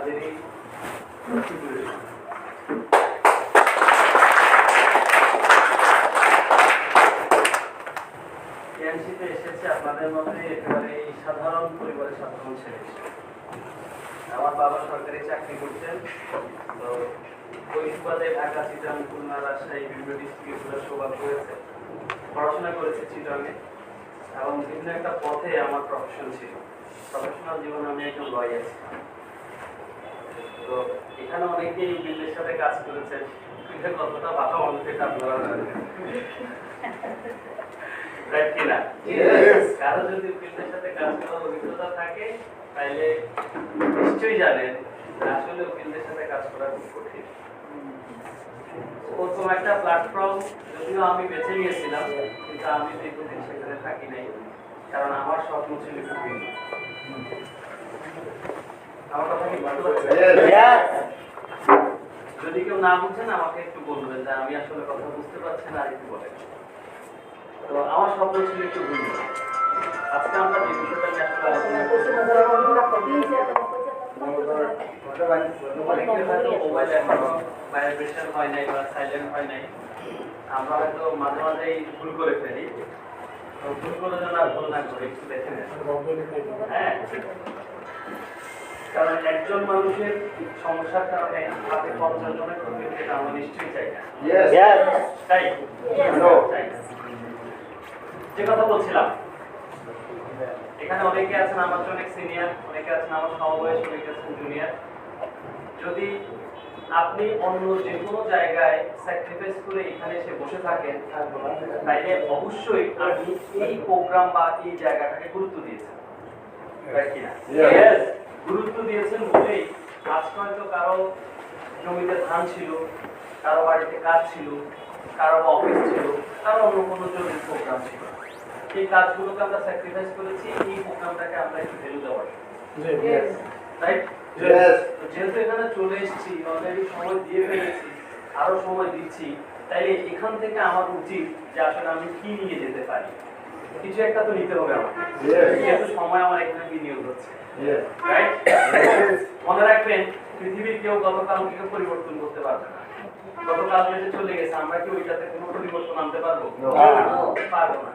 কাজেরই টিএনসিতে এসেছে আপনাদের মধ্যে একেবারে এই সাধারণ পরিবারের সাধারণ ছেলে। আমার বাবা সরকারি চাকরি করতেন, তো ওই সুবাদে ঢাকা, চিটাগাং, খুলনা, রাজশাহী বিভিন্ন ডিস্ট্রিক্টে সৌভাগ্য হয়েছে। পড়াশোনা করেছি চিটাগাংয়ে এবং বিভিন্ন একটা পথে আমার প্রফেশন ছিল। প্রফেশনাল জীবনে আমি একজন লয়ার ছিলাম। তো এখানে অনেকেই বিল্ডের সাথে কাজ করেছেন, এটা কতটা ভালো মানুষ এটা আপনারা জানেন, রাইট কিনা? কারো যদি বিল্ডের সাথে কাজ করার অভিজ্ঞতা থাকে তাহলে নিশ্চয়ই জানেন আসলে বিল্ডের সাথে কাজ করা খুব কঠিন। প্রথম একটা প্ল্যাটফর্ম যদিও আমি বেছে নিয়েছিলাম, কিন্তু আমি দীর্ঘদিন সেখানে থাকি নাই, কারণ আমার স্বপ্ন ছিল একটু ভিন্ন। আমার কথা কি বুঝতে পারছেন? যদি কেউ না বুঝেন আমাকে একটু বলবেন যে আমি আসলে কথা বুঝতে পারছি না, আর একটু বলেন। তো আমার স্বপ্ন ছিল একটু ভিন্ন। আজকে আমরা যে বিষয়টা নিয়ে আসলে আলোচনা করছি, অনেকের হয়তো মোবাইল এখনো ভাইব্রেশন হয় নাই বা সাইলেন্ট হয় নাই। আমরা হয়তো মাঝে মাঝেই ভুল করে ফেলি, তো ভুল করে যেন আর ভুল না করে একটু দেখে নেন। হ্যাঁ, কারণ একজন মানুষের সমস্যার কারণে হাতে 50 জনের ক্ষতি হতে আমরা নিশ্চয়ই চাই না। তাই যে কথা বলছিলাম, এখানে অনেকে আছেন আমার চেয়ে অনেক সিনিয়র, অনেকে আছেন আমার সমবয়সী, অনেকে আছেন জুনিয়র। যদি আপনি অন্য যে কোনো জায়গায় স্যাক্রিফাইস করে এখানে এসে বসে থাকেন, তাইলে অবশ্যই আপনি এই প্রোগ্রাম বা এই জায়গাটাকে গুরুত্ব দিয়েছেন, তাই কিনা? গুরুত্ব দিয়েছেন বলেই আজকে হয়তো কারো জমিতে ধান ছিল, কারো বাড়িতে কাজ ছিল, কারো অফিস ছিল, কারো অন্য কোনো জরুরি প্রোগ্রাম ছিল। এই কাজগুলোকে আমরা স্যাক্রিফাইস করেছি এই প্রোগ্রামটাকে আমরা একটু ভ্যালু দেওয়ার রাইট। যেহেতু এখানে চলে এসেছি, অলরেডি সময় দিয়ে ফেলেছি, আরো সময় দিচ্ছি, তাইলে এখান থেকে আমার উচিত যে আসলে আমি কি নিয়ে যেতে পারি, কিছু একটা তো নিতে হবে আমাকে, যেহেতু সময় আমার এখানে বিনিয়োগ হচ্ছে। মনে রাখবেন, পৃথিবীর কেউ গতকালকে পরিবর্তন করতে পারবে না। গতকাল যেটা চলে গেছে আমরা কি ওইটাতে কোনো পরিবর্তন আনতে পারবো? পারবো না।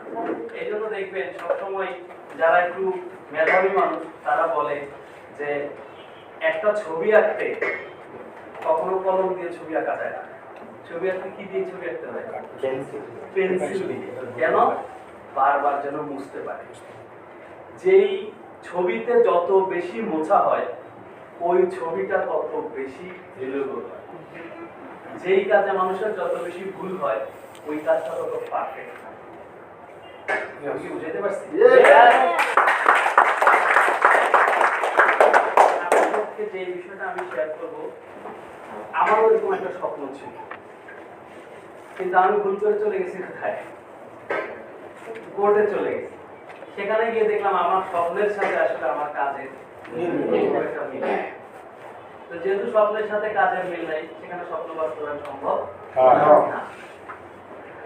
এই জন্য দেখবেন সবসময় যারা একটু মেধাবী মানুষ তারা বলে যে একটা ছবি আঁকতে কখনো কলম দিয়ে ছবি আঁকা যায় না। ছবি আঁকতে কি দিয়ে ছবি আঁকতে হয়? পেন্সিল দিয়ে। কেন? বারবার যেন মুছতে পারে। যেই ছবিতে যত বেশি মোছা হয় ওই ছবিটা তত বেশি ভ্যালুয়েবল হয়। যেই কাজে মানুষের যত বেশি ভুল হয় ওই কাজটা তত পারফেক্ট হয়। আমি কি বুঝাইতে পারছি? আপনাদেরকে যে বিষয়টা আমি শেয়ার করব, আমারও এরকম একটা স্বপ্ন ছিল, কিন্তু আমি ভুল করে চলে গেছি কোথায়? কোর্টে চলে গেছি। সেখানে গিয়ে দেখলাম আমার স্বপ্নের সাথে আসলে আমার কাজের একটা মিল। তো যেহেতু স্বপ্নের সাথে কাজের মিল নাই, সেখানে স্বপ্ন বাস্তবায়ন সম্ভব না।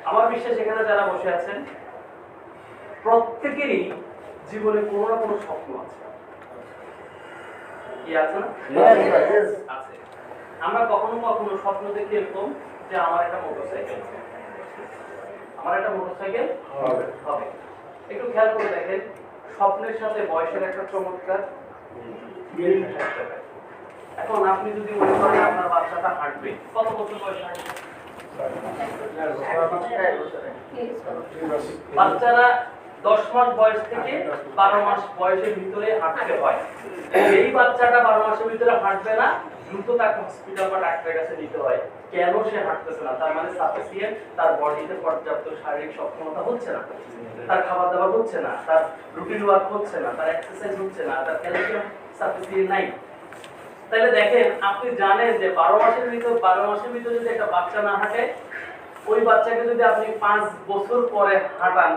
আমার বিশ্বাস এখানে যারা বসে আছেন প্রত্যেকেরই জীবনে কোনো না কোনো স্বপ্ন আছে। কি আছে না? আছে। আমরা কখনো কখনো স্বপ্ন দেখি এরকম যে আমার একটা মোটরসাইকেল হবে, আমার একটা মোটরসাইকেল হবে। একটু খেয়াল করে দেখেন, স্বপ্নের সাথে বয়সের একটা চমৎকার মিল থাকতে পারে। এখন আপনি যদি মনে করেন আপনার বাচ্চাটা হাঁটবে, কত বছর বয়সে হাঁটবে? বাচ্চারা 10 মাস বয়স থেকে 12 মাস বয়সের ভিতরে হাঁটতে হয়। এই বাচ্চাটা 12 মাসের ভিতরে হাঁটবে না, দ্রুত তাকে হসপিটাল বা ডাক্তারের কাছে নিতে হয়। কেন সে হাঁটতেছে না? তার মানে সাফিসিয়েন্ট তার বডিতে পর্যাপ্ত শারীরিক সক্ষমতা হচ্ছে না, তার খাবার দাবার হচ্ছে না, তার রুটিন ওয়ার্ক হচ্ছে না, তার এক্সারসাইজ হচ্ছে না, তার ক্যালসিয়াম সাফিসিয়েন্ট নাই। তাহলে দেখেন, আপনি জানেন যে 12 মাসের ভিতরে যদি একটা বাচ্চা না হাঁটে, ওই বাচ্চাকে যদি আপনি 5 বছর পরে হাঁটান,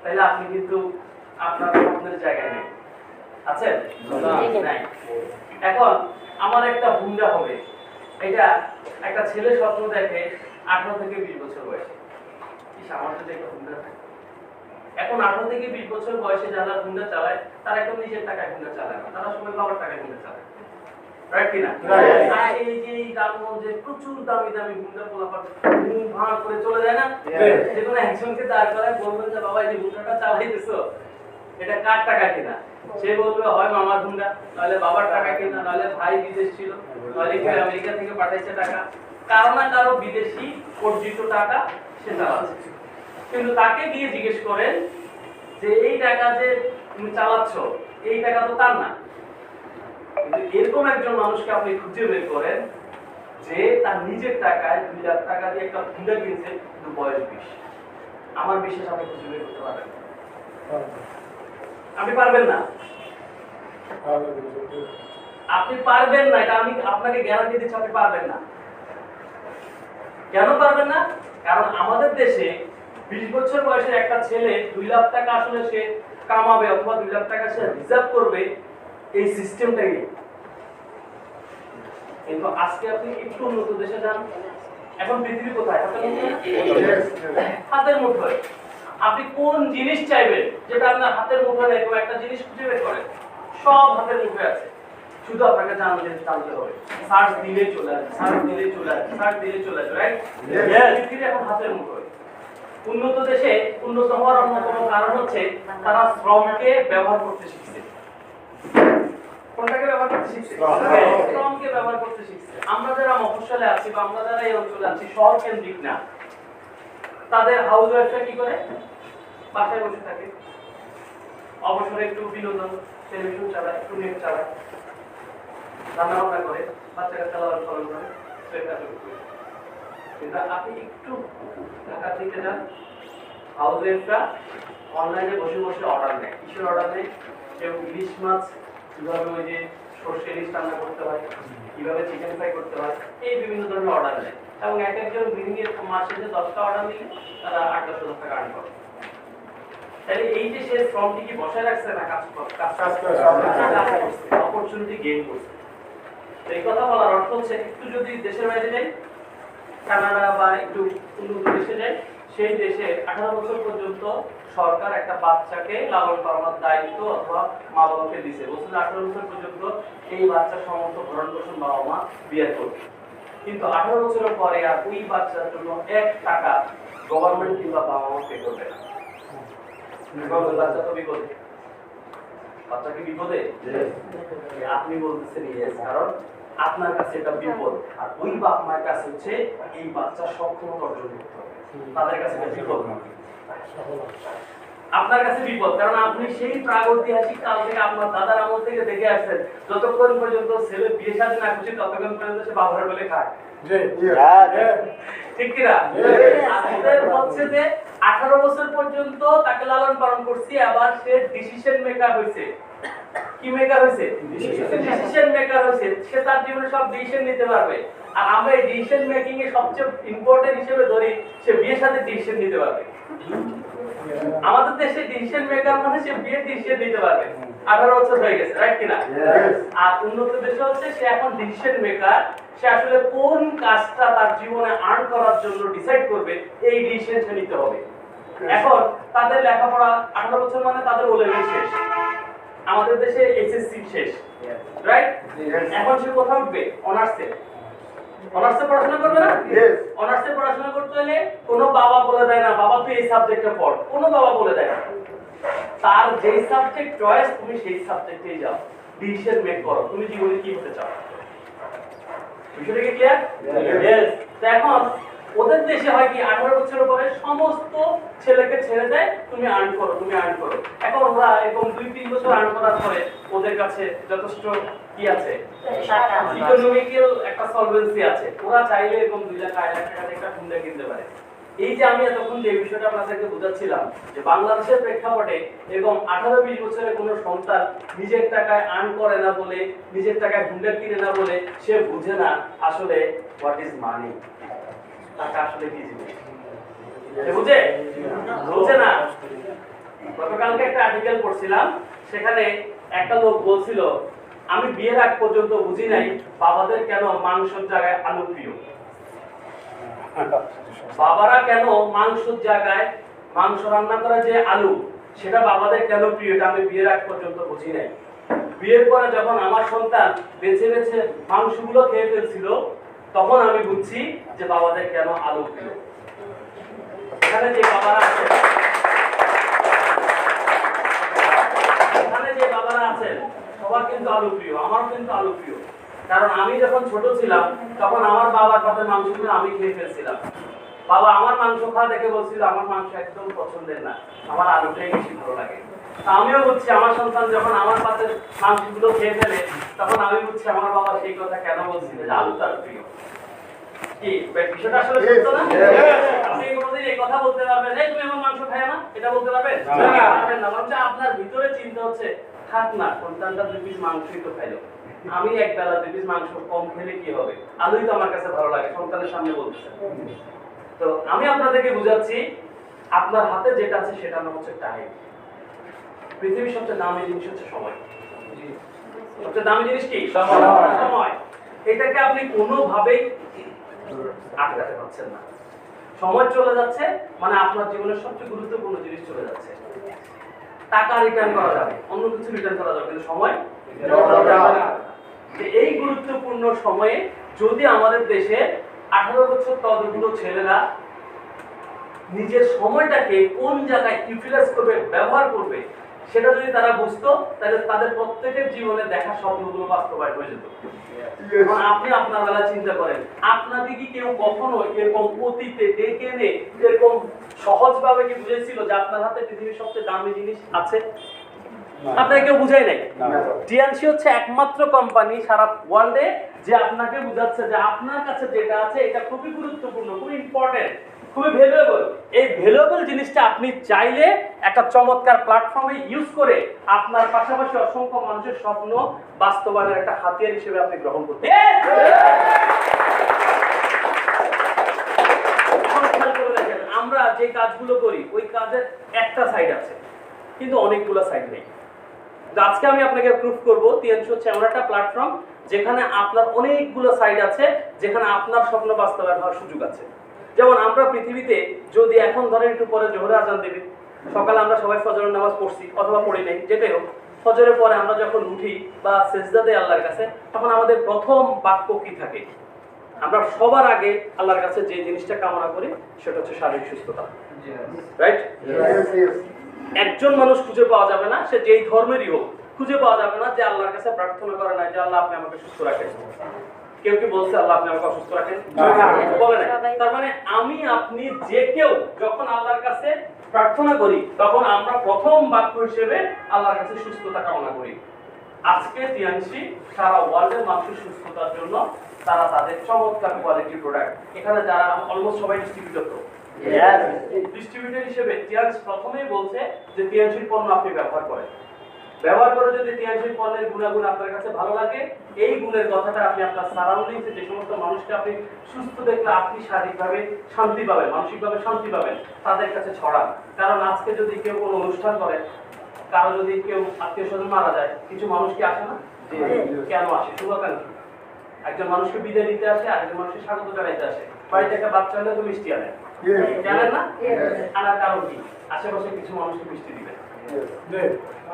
তাহলে আপনি কিন্তু আপনার স্বপ্নের জায়গায় নেই। আছেন? নাই। এখন আমার একটা হুন্ডা হবে, এটা একটা ছেলে স্বপ্ন দেখে 18 থেকে 20 বছর বয়সে। আমার যদি একটা হুন্ডা থাকে, এখন 18 থেকে 20 বছর বয়সে যারা হুন্ডা চালায় তারা একদম নিজের টাকায় হুন্ডা চালায় না, তারা সবাই বাবার টাকায় হুন্ডা চালায়। রাইট কিনা? Right. আর এই যে এই গ্রামগঞ্জে প্রচুর দামি দামি গুন্ডা পোলাপান ঘুম ভাঙ করে চলে যায় না, Yes. যে কোনো একজনকে দাঁড় করায় বলবেন যে বাবা এই যে গুন্ডাটা চালাইতেছো এটা কার টাকা কিনা? সে বলবে হয় মামার গুন্ডা, নাহলে বাবার টাকা কিনা, নাহলে ভাই বিদেশ ছিল, নাহলে কেউ আমেরিকা থেকে পাঠাইছে টাকা, কারো না কারো বিদেশি অর্জিত টাকা সে চালাচ্ছে। কিন্তু তাকে গিয়ে জিজ্ঞেস করেন যে এই টাকা যে তুমি চালাচ্ছ এই টাকা তো তার না। কিন্তু এরকম একজন মানুষকে আপনি খুঁজে বের করেন যে তার নিজের টাকায় 2 লাখ টাকা দিয়ে একটা হুন্ডা কিনছে, কিন্তু বয়স 20। আমার বিশ্বাস আপনি খুঁজে বের করতে পারবেন না। আপনি পারবেন না, আপনি পারবেন না, এটা আমি আপনাকে গ্যারান্টি দিচ্ছি আপনি পারবেন না। কেন পারবেন না? কারণ আমাদের দেশে 20 বছর বয়সের একটা ছেলে 2 লাখ টাকা আসলে সে কামাবে অথবা 2 লাখ টাকা সে রিজার্ভ করবে এই সিস্টেমটাই নেই। কিন্তু আজকে আপনি একটু উন্নত দেশে যান, এখন পৃথিবী কোথায়? হাতের মুঠোয়। আপনি কোন জিনিস চাইবেন যেটা আপনার হাতের মুঠোয় নেই, কোনো একটা জিনিস খুঁজে বের করেন, সব হাতের মুঠোয় আছে, শুধু আপনাকে জানতে হবে। সার্চ দিলে চলে আসবে, সার্চ দিলে চলে আসবে, সার্চ দিলে চলে আসবে, রাইট? পৃথিবী এখন হাতের মুঠোয়। উন্নত দেশে উন্নত হওয়ার অন্যতম কারণ হচ্ছে তারা শ্রমকে ব্যবহার করতে শিখছে। কোনটাকে ব্যবহার করতে শিখছে? শ্রমকে ব্যবহার করতে শিখছে। আমরা যারা মফস্বলে আছি বা আমরা যারা এই অঞ্চলে আছি শহর কেন্দ্রিক না, তাদের হাউস ওয়াইফরা কি করে? বাসায় বসে থাকে, অবসরে একটু বিনোদন, টেলিভিশন চালায়, একটু নেট চালায়, রান্না বান্না করে, বাচ্চা কাচ্চা লালন পালন করে, সেটা শুরু করে। কিন্তু আপনি একটু ঢাকার দিকে যান, হাউস ওয়াইফরা অনলাইনে বসে বসে অর্ডার নেয়। কিসের অর্ডার নেয়? কেউ ইলিশ মাছ কিভাবে ওই যে সর্ষে ইলিশ রান্না করতে হয়, কিভাবে চিকেন ফ্রাই করতে হয়, এই বিভিন্ন ধরনের অর্ডার নেয়। এবং এক একজন গৃহিণীর মাসে যে 10টা অর্ডার দিলে তারা 8-10 টাকা আর্ন করে। তাহলে এই যে সে শ্রমটি কি বসায় রাখছে না কাজ করছে, অপরচুনিটি গেইন করছে। তো এই কথা বলার অর্থ হচ্ছে একটু যদি দেশের বাইরে যাই, কানাডা বা একটু উন্নত দেশে যাই, সেই দেশে 18 বছর পর্যন্ত সরকার একটা বাচ্চাকে লালন পালনের দায়িত্ব অথবা মা বাবাকে দিছে। বলছে 18 বছর পর্যন্ত এই বাচ্চার সমস্ত ভরণ পোষণ বাবা মা বিয়ে করবে। কিন্তু 18 বছরের পরে আর ওই বাচ্চার জন্য 1 টাকা গভর্নমেন্ট কিংবা বাবা মা পে করবে না। বাচ্চা তো বিপদে, বাচ্চা কি বিপদে? আপনি বলতেছেন ইয়েস, কারণ আপনার কাছে এটা বিপদ, আর ওই বাপ মায়ের কাছে হচ্ছে এই বাচ্চার সক্ষমতা অর্জন করতে হবে। তাদের কাছে এটা বিপদ না, আপনার কাছে বিপদ, কারণ আপনি সেই প্রাগৈতিহাসিক কাল থেকে আপনার দাদার আমল থেকে দেখে আসছেন যতক্ষণ পর্যন্ত ছেলে বিয়ে শাদী না করছে ততক্ষণ পর্যন্ত সে বাবার বলে খায়। ঠিক কিনা? আমাদের হচ্ছে যে 18 বছর পর্যন্ত তাকে লালন পালন করছি, আবার সে ডিসিশন মেকার হয়েছে। কি মেকার হয়েছে? ডিসিশন মেকার হয়েছে। সে তার জীবনে সব ডিসিশন নিতে পারবে। আর আমরা এই ডিসিশন মেকিং এর সবচেয়ে ইম্পর্টেন্ট হিসেবে ধরি সে বিয়ের সাথে ডিসিশন নিতে পারবে। আমাদের দেশে ডিসিশন মেকার মানে সে বিয়ের ডিসিশন নিতে পারবে। 18 বছর হয়ে গেছে, রাইট কিনা? আর উন্নত দেশে হচ্ছে সে এখন ডিসিশন মেকার, সে আসলে কোন কাজটা তার জীবনে আর্ন করার জন্য ডিসাইড করবে এই ডিসিশন সে নিতে হবে। এখন তাদের লেখাপড়া 18 বছর মানে তাদের ও লেভেল শেষ, আমাদের দেশে এইচএসসি শেষ, রাইট? এখন সে কোথায় উঠবে? অনার্সে। অনার্সে পড়াশোনা করবে না? অনার্সে পড়াশোনা করতে হলে কোনো বাবা বলে দেয় না বাবা তুই এই সাবজেক্টটা পড়, কোনো বাবা বলে দেয় না। তার যেই সাবজেক্ট চয়েস তুমি সেই সাবজেক্টেই যাও, ডিসিশন মেক করো তুমি জীবনে কি হতে চাও। বিষয়টা কি ক্লিয়ার? यस। তো এখন ওদের দেশে হয় কি 18 বছরের পরে সমস্ত ছেলেকে ছেড়ে দেয়, তুমি আর্ন করো, তুমি আর্ন করো। এখন ওরা এরকম 2-3 বছর আর্ন করার পরে ওদের কাছে যথেষ্ট কি আছে? ইকোনমিক্যাল একটা সলভেন্সি আছে। ওরা চাইলে এরকম 2 লাখ 2.5 লাখ টাকা দিয়ে একটা হুন্ডা কিনতে পারে। এই যে আমি এতক্ষণ যে বিষয়টা আপনাদেরকে বোঝাচ্ছিলাম যে বাংলাদেশের প্রেক্ষাপটে এরকম 18-20 বছরের কোনো সন্তান নিজের টাকায় আর্ন করে না বলে, নিজের টাকায় হুন্ডা কিনে না বলে সে বুঝে না আসলে হোয়াট ইজ মানি, টাকা আসলে কি জিনিস। সে বুঝে না। গতকালকে একটা আর্টিকেল পড়ছিলাম, সেখানে একটা লোক বলছিল আমি বিয়ের আগ পর্যন্ত বুঝি নাই বাবাদের কেন মাংসের জায়গায় আলু প্রিয়। বাবারা কেন মাংসের জায়গায় মাংস রান্না করে যে আলু সেটা বাবাদের কেন প্রিয়, এটা আমি বিয়ের আগ পর্যন্ত বুঝি নাই। বিয়ের পরে যখন আমার সন্তান বেছে বেছে মাংসগুলো খেয়ে ফেলছিল, তখন আমি বুঝছি যে বাবাদের কেন আলু প্রিয়। এখানে যে বাবারা আছেন, সবার কিন্তু আলু প্রিয়, আমারও কিন্তু আলু প্রিয়। কারণ আমি যখন ছোট ছিলাম তখন আমার বাবার পাতের মাংসগুলো আমি খেয়ে ফেলছিলাম। বাবা আমার মাংস খাওয়া দেখে বলছিল আমার মাংস একদম পছন্দের না, আমার আলুটাই বেশি ভালো লাগে। আমিও বুঝছি আমার সন্তান যখন আমার পাতের মাংসগুলো খেয়ে ফেলে, তখন আমি বুঝছি আমার বাবা সেই কথা কেন বলছিল যে আলু তার প্রিয়। কি বিষয়টা আসলে সত্য না? আপনি কোনোদিন এই কথা বলতে পারবেন এই তুমি আমার মাংস খায় না, এটা বলতে পারবেন না? মানে আপনার ভিতরে চিন্তা হচ্ছে থাক না, সন্তানটা 2 পিস মাংসই তো খাইলো, আমি এক বেলা 2 পিস মাংস কম খেলে কি হবে, আলুই তো আমার কাছে ভালো লাগে, সন্তানের সামনে বলতেছে। তো আমি আপনাদেরকে বুঝাচ্ছি আপনার হাতে যেটা আছে সেটা নাম হচ্ছে টাইম। পৃথিবীর সবচেয়ে দামি জিনিস হচ্ছে সময়। সবচেয়ে দামি জিনিস কি? সময়। এটাকে আপনি কোনোভাবেই আটকাতে পারছেন না। সময় চলে যাচ্ছে মানে আপনার জীবনের সবচেয়ে গুরুত্বপূর্ণ জিনিস চলে যাচ্ছে। টাকা রিটার্ন করা যাবে, অন্য কিছু রিটার্ন করা যাবে, কিন্তু সময় এই গুরুত্বপূর্ণ সময়ে যদি আমাদের দেশে 18 বছর তদুর্ধ্ব ছেলেরা নিজের সময়টাকে কোন জায়গায় ইউটিলাইজ করবে, ব্যবহার করবে, সেটা যদি তারা বুঝতো, তাহলে তাদের প্রত্যেকের জীবনে দেখা স্বপ্নগুলো বাস্তবায়ন হয়ে যেত। এখন আপনি আপনার বেলা চিন্তা করেন, আপনাকে কি কেউ কখনো এরকম অতীতে ডেকে এনে এরকম সহজভাবে কি বুঝেছিল যে আপনার হাতে পৃথিবীর সবচেয়ে দামি জিনিস আছে? আপনাকে কেউ বুঝাই নাই। টিএনসি হচ্ছে একমাত্র কোম্পানি সারা ওয়ার্ল্ডে যে আপনাকে বুঝাচ্ছে যে আপনার কাছে যেটা আছে এটা খুবই গুরুত্বপূর্ণ, খুবই ইম্পর্টেন্ট, খুবই ভ্যালুয়েবল। এই ভ্যালুয়েবল জিনিসটা আপনি চাইলে একটা চমৎকার প্ল্যাটফর্মে ইউজ করে আপনার পাশাপাশি অসংখ্য মানুষের স্বপ্ন বাস্তবায়নের একটা হাতিয়ার হিসেবে আপনি গ্রহণ করতে পারেন। আমরা যে কাজগুলো করি ওই কাজের একটা সাইড আছে, কিন্তু অনেকগুলো সাইড নেই। আজকে আমি আপনাকে প্রুফ করব টিএনসি হচ্ছে এমন একটা প্ল্যাটফর্ম যেখানে আপনার অনেকগুলো সাইড আছে, যেখানে আপনার স্বপ্ন বাস্তবায়ন হওয়ার সুযোগ আছে। যেমন আমরা পৃথিবীতে যদি এখন ধরেন একটু পরে জোহরের আজান দেবে, সকালে আমরা সবাই ফজরের নামাজ পড়ছি অথবা পড়ি নাই, যেটাই হোক, ফজরের পরে আমরা যখন উঠি বা সেজদা দেই আল্লাহর কাছে, তখন আমাদের প্রথম বাক্য কি থাকে? আমরা সবার আগে আল্লাহর কাছে যে জিনিসটা কামনা করি সেটা হচ্ছে শারীরিক সুস্থতা, রাইট? একজন মানুষ খুঁজে পাওয়া যাবে না, সে যেই ধর্মেরই হোক, খুঁজে পাওয়া যাবে না যে আল্লাহর কাছে প্রার্থনা করে না যে আল্লাহ আপনি আমাকে সুস্থ রাখেন। কেউ কি বলছে আল্লাহ আপনি আমাকে অসুস্থ রাখেন? বলে না। তার মানে আমি আপনি যে কেউ যখন আল্লাহর কাছে প্রার্থনা করি তখন আমরা প্রথম বাক্য হিসেবে আল্লাহর কাছে সুস্থতা কামনা করি। আজকে টিএনসি সারা ওয়ার্ল্ডের মানুষের সুস্থতার জন্য তারা তাদের চমৎকার কোয়ালিটি প্রোডাক্ট, এখানে যারা অলমোস্ট সবাই ডিস্ট্রিবিউটর, তো ডিস্ট্রিবিউটর হিসেবে টিএনসি প্রথমেই বলছে যে টিএনসির পণ্য আপনি ব্যবহার করেন, ব্যবহার করে যদি টিএনসির পণ্যের গুণাগুণ আপনার কাছে ভালো লাগে, এই গুণের কথাটা আপনি আপনার সারাউন্ডিংসে যে সমস্ত মানুষকে আপনি সুস্থ দেখলে আপনি শারীরিকভাবে শান্তি পাবেন, মানসিকভাবে শান্তি পাবেন, তাদের কাছে ছড়ান। কারণ আজকে যদি কেউ কোনো অনুষ্ঠান করে, কারো যদি কেউ আত্মীয় স্বজন মারা যায়, কিছু মানুষ কি আসে না? কেন আসে? শুভাকাঙ্ক্ষী একজন মানুষকে বিদায় দিতে আসে, আরেকজন মানুষকে স্বাগত জানাইতে আসে। বাড়িতে একটা বাচ্চা হলে তো মিষ্টি আনে, জানেন না? আনার কারণ কি? আশেপাশে কিছু মানুষকে মিষ্টি দিবেন,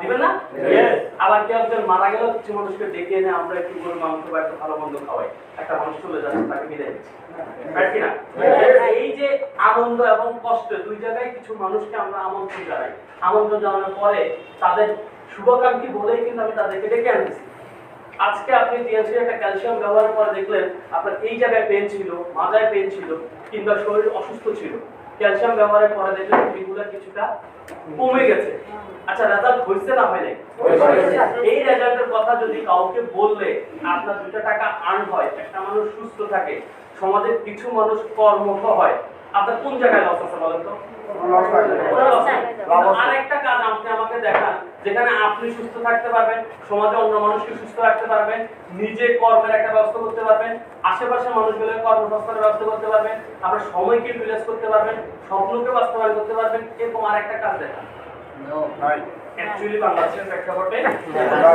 দিবেন না? আবার কেউ একজন মারা গেল, কিছু মানুষকে ডেকে এনে আমরা একটু গরুর মাংস বা একটু ভালো মন্দ খাওয়াই। একটা মানুষ চলে যাচ্ছে, তাকে বিদায় দিচ্ছি, রাইট কিনা? এই যে আনন্দ এবং কষ্ট দুই জায়গায় কিছু মানুষকে আমরা আমন্ত্রণ জানাই। আমন্ত্রণ জানানোর পরে তাদের শুভাকাঙ্ক্ষী বলেই কিন্তু আমি তাদেরকে ডেকে আনতেছি। আজকে আপনি টিএনসি একটা ক্যালসিয়াম ব্যবহার করে দেখলেন আপনার এই জায়গায় পেন ছিল, মাজায় পেন ছিল, কিংবা শরীর অসুস্থ ছিল, ক্যালসিয়াম ব্যবহারের পরে দেখলেন এগুলো কিছুটা কমে গেছে। আচ্ছা, রেজাল্ট হইছে না হয় নাই? এই রেজাল্টের কথা যদি কাউকে বললে আপনার 2 টাকা আর্ন হয়, একটা মানুষ সুস্থ থাকে, সমাজের কিছু মানুষ কর্মঠ হয়, আপনার কোন জায়গায় লস আছে বলেন তো? আরেকটা কাজ আপনি আমাকে দেখান যেখানে আপনি সুস্থ থাকতে পারবেন, সমাজে অন্য মানুষকে সুস্থ রাখতে পারবেন, নিজে কর্মের একটা ব্যবস্থা করতে পারবেন, আশেপাশের মানুষগুলোর কর্মসংস্থানের ব্যবস্থা করতে পারবেন, আপনার সময়কে ইউটিলাইজ করতে পারবেন, স্বপ্নকে বাস্তবায়ন করতে পারবেন, এরকম আরেকটা কাজ দেখান। অ্যাকচুয়ালি বাংলাদেশের প্রেক্ষাপটে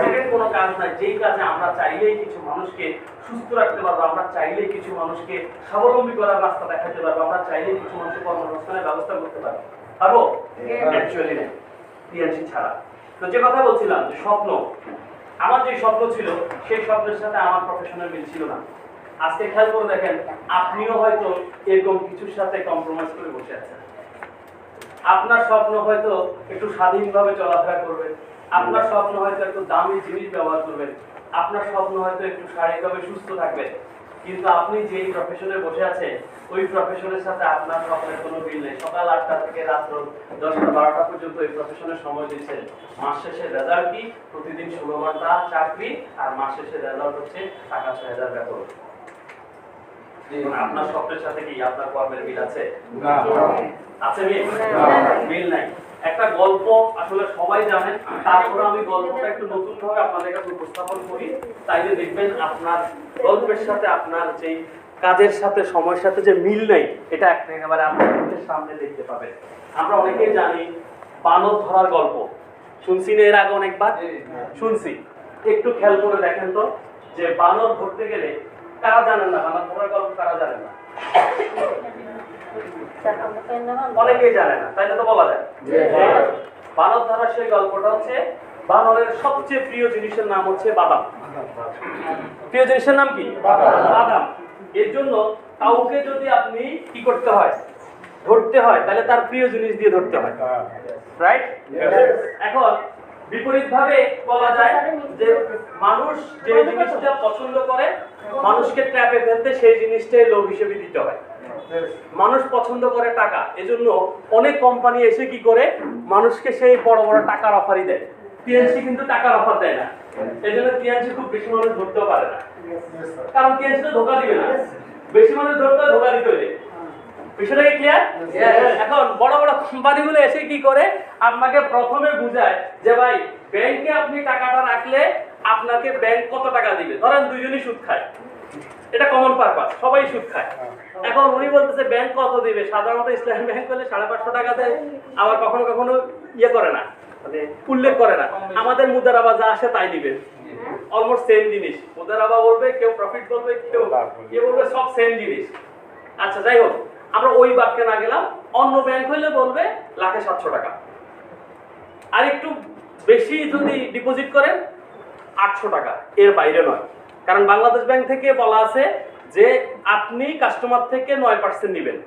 সেকেন্ড কোনো কাজ নাই যেই কাজে আমরা চাইলেই কিছু মানুষকে সুস্থ রাখতে পারবো, আমরা চাইলেই কিছু মানুষকে স্বাবলম্বী করার রাস্তা দেখাতে পারবো, আমরা চাইলেই কিছু মানুষের কর্মসংস্থানের ব্যবস্থা করতে পারবো। পারবো? অ্যাকচুয়ালি না, টিএনসি ছাড়া। তো যে কথা বলছিলাম যে স্বপ্ন, আমার যে স্বপ্ন ছিল সেই স্বপ্নের সাথে আমার প্রফেশনের মিল ছিল না। আজকে খেয়াল করে দেখেন, আপনিও হয়তো এরকম কিছুর সাথে কম্প্রোমাইজ করে বসে আছেন। আপনার স্বপ্ন হয়তো একটু স্বাধীনভাবে চলাফেরা করবেন, আপনার স্বপ্ন হয়তো একটু দামি জিনিস ব্যবহার করবেন, আপনার স্বপ্ন হয়তো একটু শারীরিকভাবে সুস্থ থাকবেন, কিন্তু আপনি যেই প্রফেশনে বসে আছেন ওই প্রফেশনের সাথে আপনার স্বপ্নের কোনো মিল নেই। সকাল 8টা থেকে রাত্র 10টা 12টা পর্যন্ত এই প্রফেশনে সময় দিচ্ছেন। মাস শেষে রেজাল্ট কি? প্রতিদিন 16 ঘন্টা চাকরি, আর মাস শেষে রেজাল্ট হচ্ছে টাকা 6000 বেতন। আপনার স্বপ্নের সাথে কি আপনার কর্মের মিল আছে? আছে মিল? মিল নাই। একটা গল্প আসলে সবাই জানেন, তারপরে আমি গল্পটা একটু নতুন ভাবে আপনাদের কাছে উপস্থাপন করি, তাইলে দেখবেন আপনার গল্পের সাথে আপনার যেই কাজের সাথে সময়ের সাথে যে মিল নেই, এটা একেবারে আপনাদের সামনে দেখতে পাবেন। আমরা অনেকেই জানি বানর ধরার গল্প, শুনছি না এর আগে অনেকবার? শুনছি। একটু খেয়াল করে দেখেন তো, যে বানর ধরতে গেলে কারা জানেন না? বানর ধরার গল্প কারা জানেন না? অনেকেই জানে না, তাই তো বলা যায়। বানর ধরার সেই গল্পটা হচ্ছে, বানরের সবচেয়ে প্রিয় জিনিসের নাম হচ্ছে বাদাম। প্রিয় জিনিসের নাম কি? বাদাম। এর জন্য কাউকে যদি আপনি কি করতে হয়, ধরতে হয়, তাহলে তার প্রিয় জিনিস দিয়ে ধরতে হয়, রাইট? এখন বিপরীত ভাবে বলা যায় যে মানুষ যে জিনিসটা পছন্দ করে মানুষকে ট্র্যাপে ফেলতে, সেই জিনিসটাই লোভ হিসেবে দিতে হয়। মানুষ পছন্দ করে টাকা, এজন্য অনেক কোম্পানি এসে কি করে মানুষকে সেই বড় বড় টাকার অফারই দেয়। টিএনসি কিন্তু টাকার অফার দেয় না, এজন্য টিএনসি খুব বেশি মানুষ ধরতেও পারে না, কারণ টিএনসি তো ধোকা দিবে না। বেশি মানুষ ধরতে ধোকা দিতে হবে। বিষয়টা কি ক্লিয়ার? এখন বড় বড় কোম্পানিগুলো এসে কি করে আপনাকে প্রথমে বুঝায় যে ভাই, ব্যাংকে আপনি টাকাটা রাখলে আপনাকে ব্যাংক কত টাকা দিবে। ধরেন দুইজনই সুদ খায়, এটা কমন পারপাস, সবাই সুদ খায়। এখন উনি বলতেছে ব্যাংক কত দিবে, সাধারণত ইসলামী ব্যাংক করলে 550 টাকা দেয়, আবার কখনো কখনো ইয়ে করে না, মানে উল্লেখ করে না। আমাদের মুদারাবা যা আসে তাই দিবে, অলমোস্ট সেম জিনিস। মুদারাবা বলবে, কেউ প্রফিট বলবে, কেউ ইয়ে বলবে, সব সেম জিনিস। আচ্ছা, যাই হোক, আমরা ওই বাক্যে না গেলাম। অন্য ব্যাংক হইলে বলবে 1,700 টাকা, আর একটু বেশি যদি ডিপোজিট করেন 800 টাকা, এর বাইরে নয়। কারণ বাংলাদেশ ব্যাংক থেকে বলা আছে যে আপনি কাস্টমার থেকে 9% নেবেন,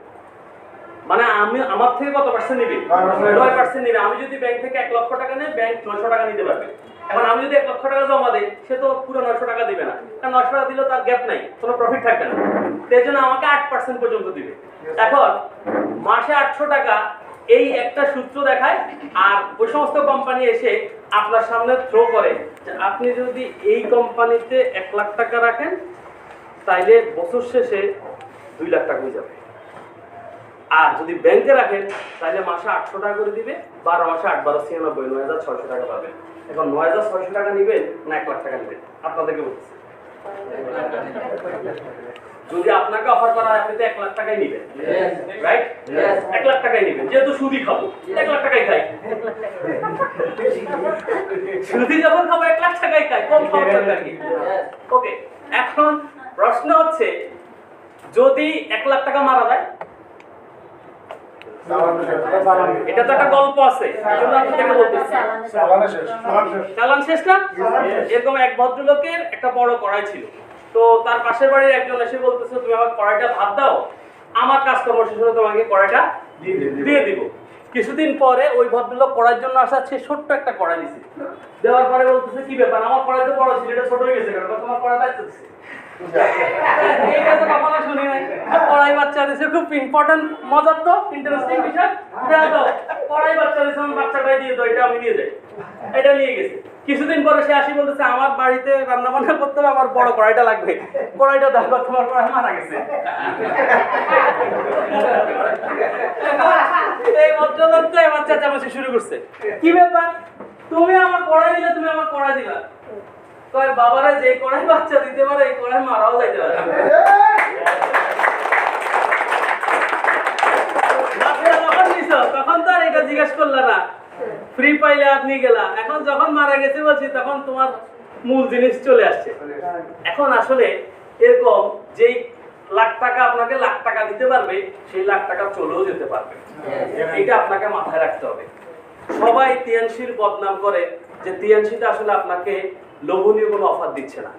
মানে আমি আমার থেকে কত পার্সেন্ট নিবে? 9% নিবে। আমি যদি ব্যাংক থেকে 1 লক্ষ টাকা নেই, ব্যাংক 900 টাকা নিতে পারবে। এখন আমি যদি 1 লক্ষ টাকা জমা দেই, সে তো পুরো 900 টাকা দিবে না, কারণ 900 টাকা দিলেও তার গ্যাপ নাই, কোনো প্রফিট থাকবে না। সেই জন্য আমাকে 8% পর্যন্ত দিবে। এখন মাসে 800 টাকা, এই একটা সূত্র দেখায়। আর ওই সমস্ত কোম্পানি এসে আপনার সামনে থ্রো করে যে আপনি যদি এই কোম্পানিতে 1 লাখ টাকা রাখেন, তাইলে বছর শেষে 2 লাখ টাকা হয়ে যাবে। আর যদি ব্যাংকে রাখেন, তাহলে মাসে 800 টাকা করে দিবে, 12 মাসে 8 12 96, 9,600 টাকা পাবেন। এখন 9,600 টাকা নিবেন না 1 লাখ টাকা নিবেন? আপনাদেরকে বলতেছি, যদি আপনাকে অফার করা হয়, আপনি তো 1 লাখ টাকাই নিবেন, রাইট? 1 লাখ টাকাই নিবেন, যেহেতু সুদি খাবো 1 লাখ টাকাই খাই। সুদি যখন খাবো 1 লাখ টাকাই খাই, কম খরচ দরকার কি? ওকে, এখন প্রশ্ন হচ্ছে, যদি 1 লাখ টাকা মারা যায়, এটা তো একটা গল্প আছে, এজন্য আপনাদেরকে বলতেছি, চালান শেষ না? এরকম এক ভদ্রলোকের একটা বড় কড়াই ছিল, তো তার পাশের বাড়ির একজন এসে বলতেছে, তুমি আমার কড়াইটা ভাত দাও, আমার কাজকর্ম শেষ হলে তোমাকে কড়াইটা দিয়ে দিব। কিছুদিন পরে ওই ভদ্রলোক কড়াইয়ের জন্য আসাচ্ছে, ছোট্ট একটা কড়াই দিছে, দেওয়ার পরে বলতেছে, কি ব্যাপার, আমার কড়াই তো বড় ছিল, এটা ছোট হয়ে গেছে কেন? তোমার কড়াই বাচ্চা এটা তো কখনো শুনি নাই। কড়াই বাচ্চা দিছে, খুব ইম্পর্টেন্ট, মজার তো ইন্টারেস্টিং বিষয়। কড়াই বাচ্চা দিছে, আমার বাচ্চাটাই দিয়ে দাও, এটা আমি নিয়ে যাই। এটা নিয়ে গেছে। কিছুদিন পরে সে আসি বলতেছে, আমার বাড়িতে রান্না বান্না করতে হবে, আমার বড় কড়াইটা লাগবে, কড়াইটা দেখো, তোমার কড়াই মারা গেছে। এই ভদ্রলোক তো এবার চেঁচামেচি শুরু করছে, কি ব্যাপার, তুমি আমার কড়াই দিলে, তুমি আমার কড়াই দিলা। কয়, বাবারে, যে কড়াই বাচ্চা দিতে পারে, এই কড়াই মারাও যাইতে পারে। তখন তো আর এটা জিজ্ঞেস করলে না, ফ্রি পাইলে আপনি গেলা। এখন যখন মারা গেছে বলছি, তখন তোমার মূল জিনিস চলে আসছে। এখন আসলে এরকম যেই লাখ টাকা আপনাকে লাখ টাকা দিতে পারবে, সেই লাখ টাকা চলেও যেতে পারবে, এটা আপনাকে মাথায় রাখতে হবে। সবাই টিএনসির বদনাম করে যে টিএনসিটা আসলে আপনাকে লোভনীয় কোনো অফার দিচ্ছে না।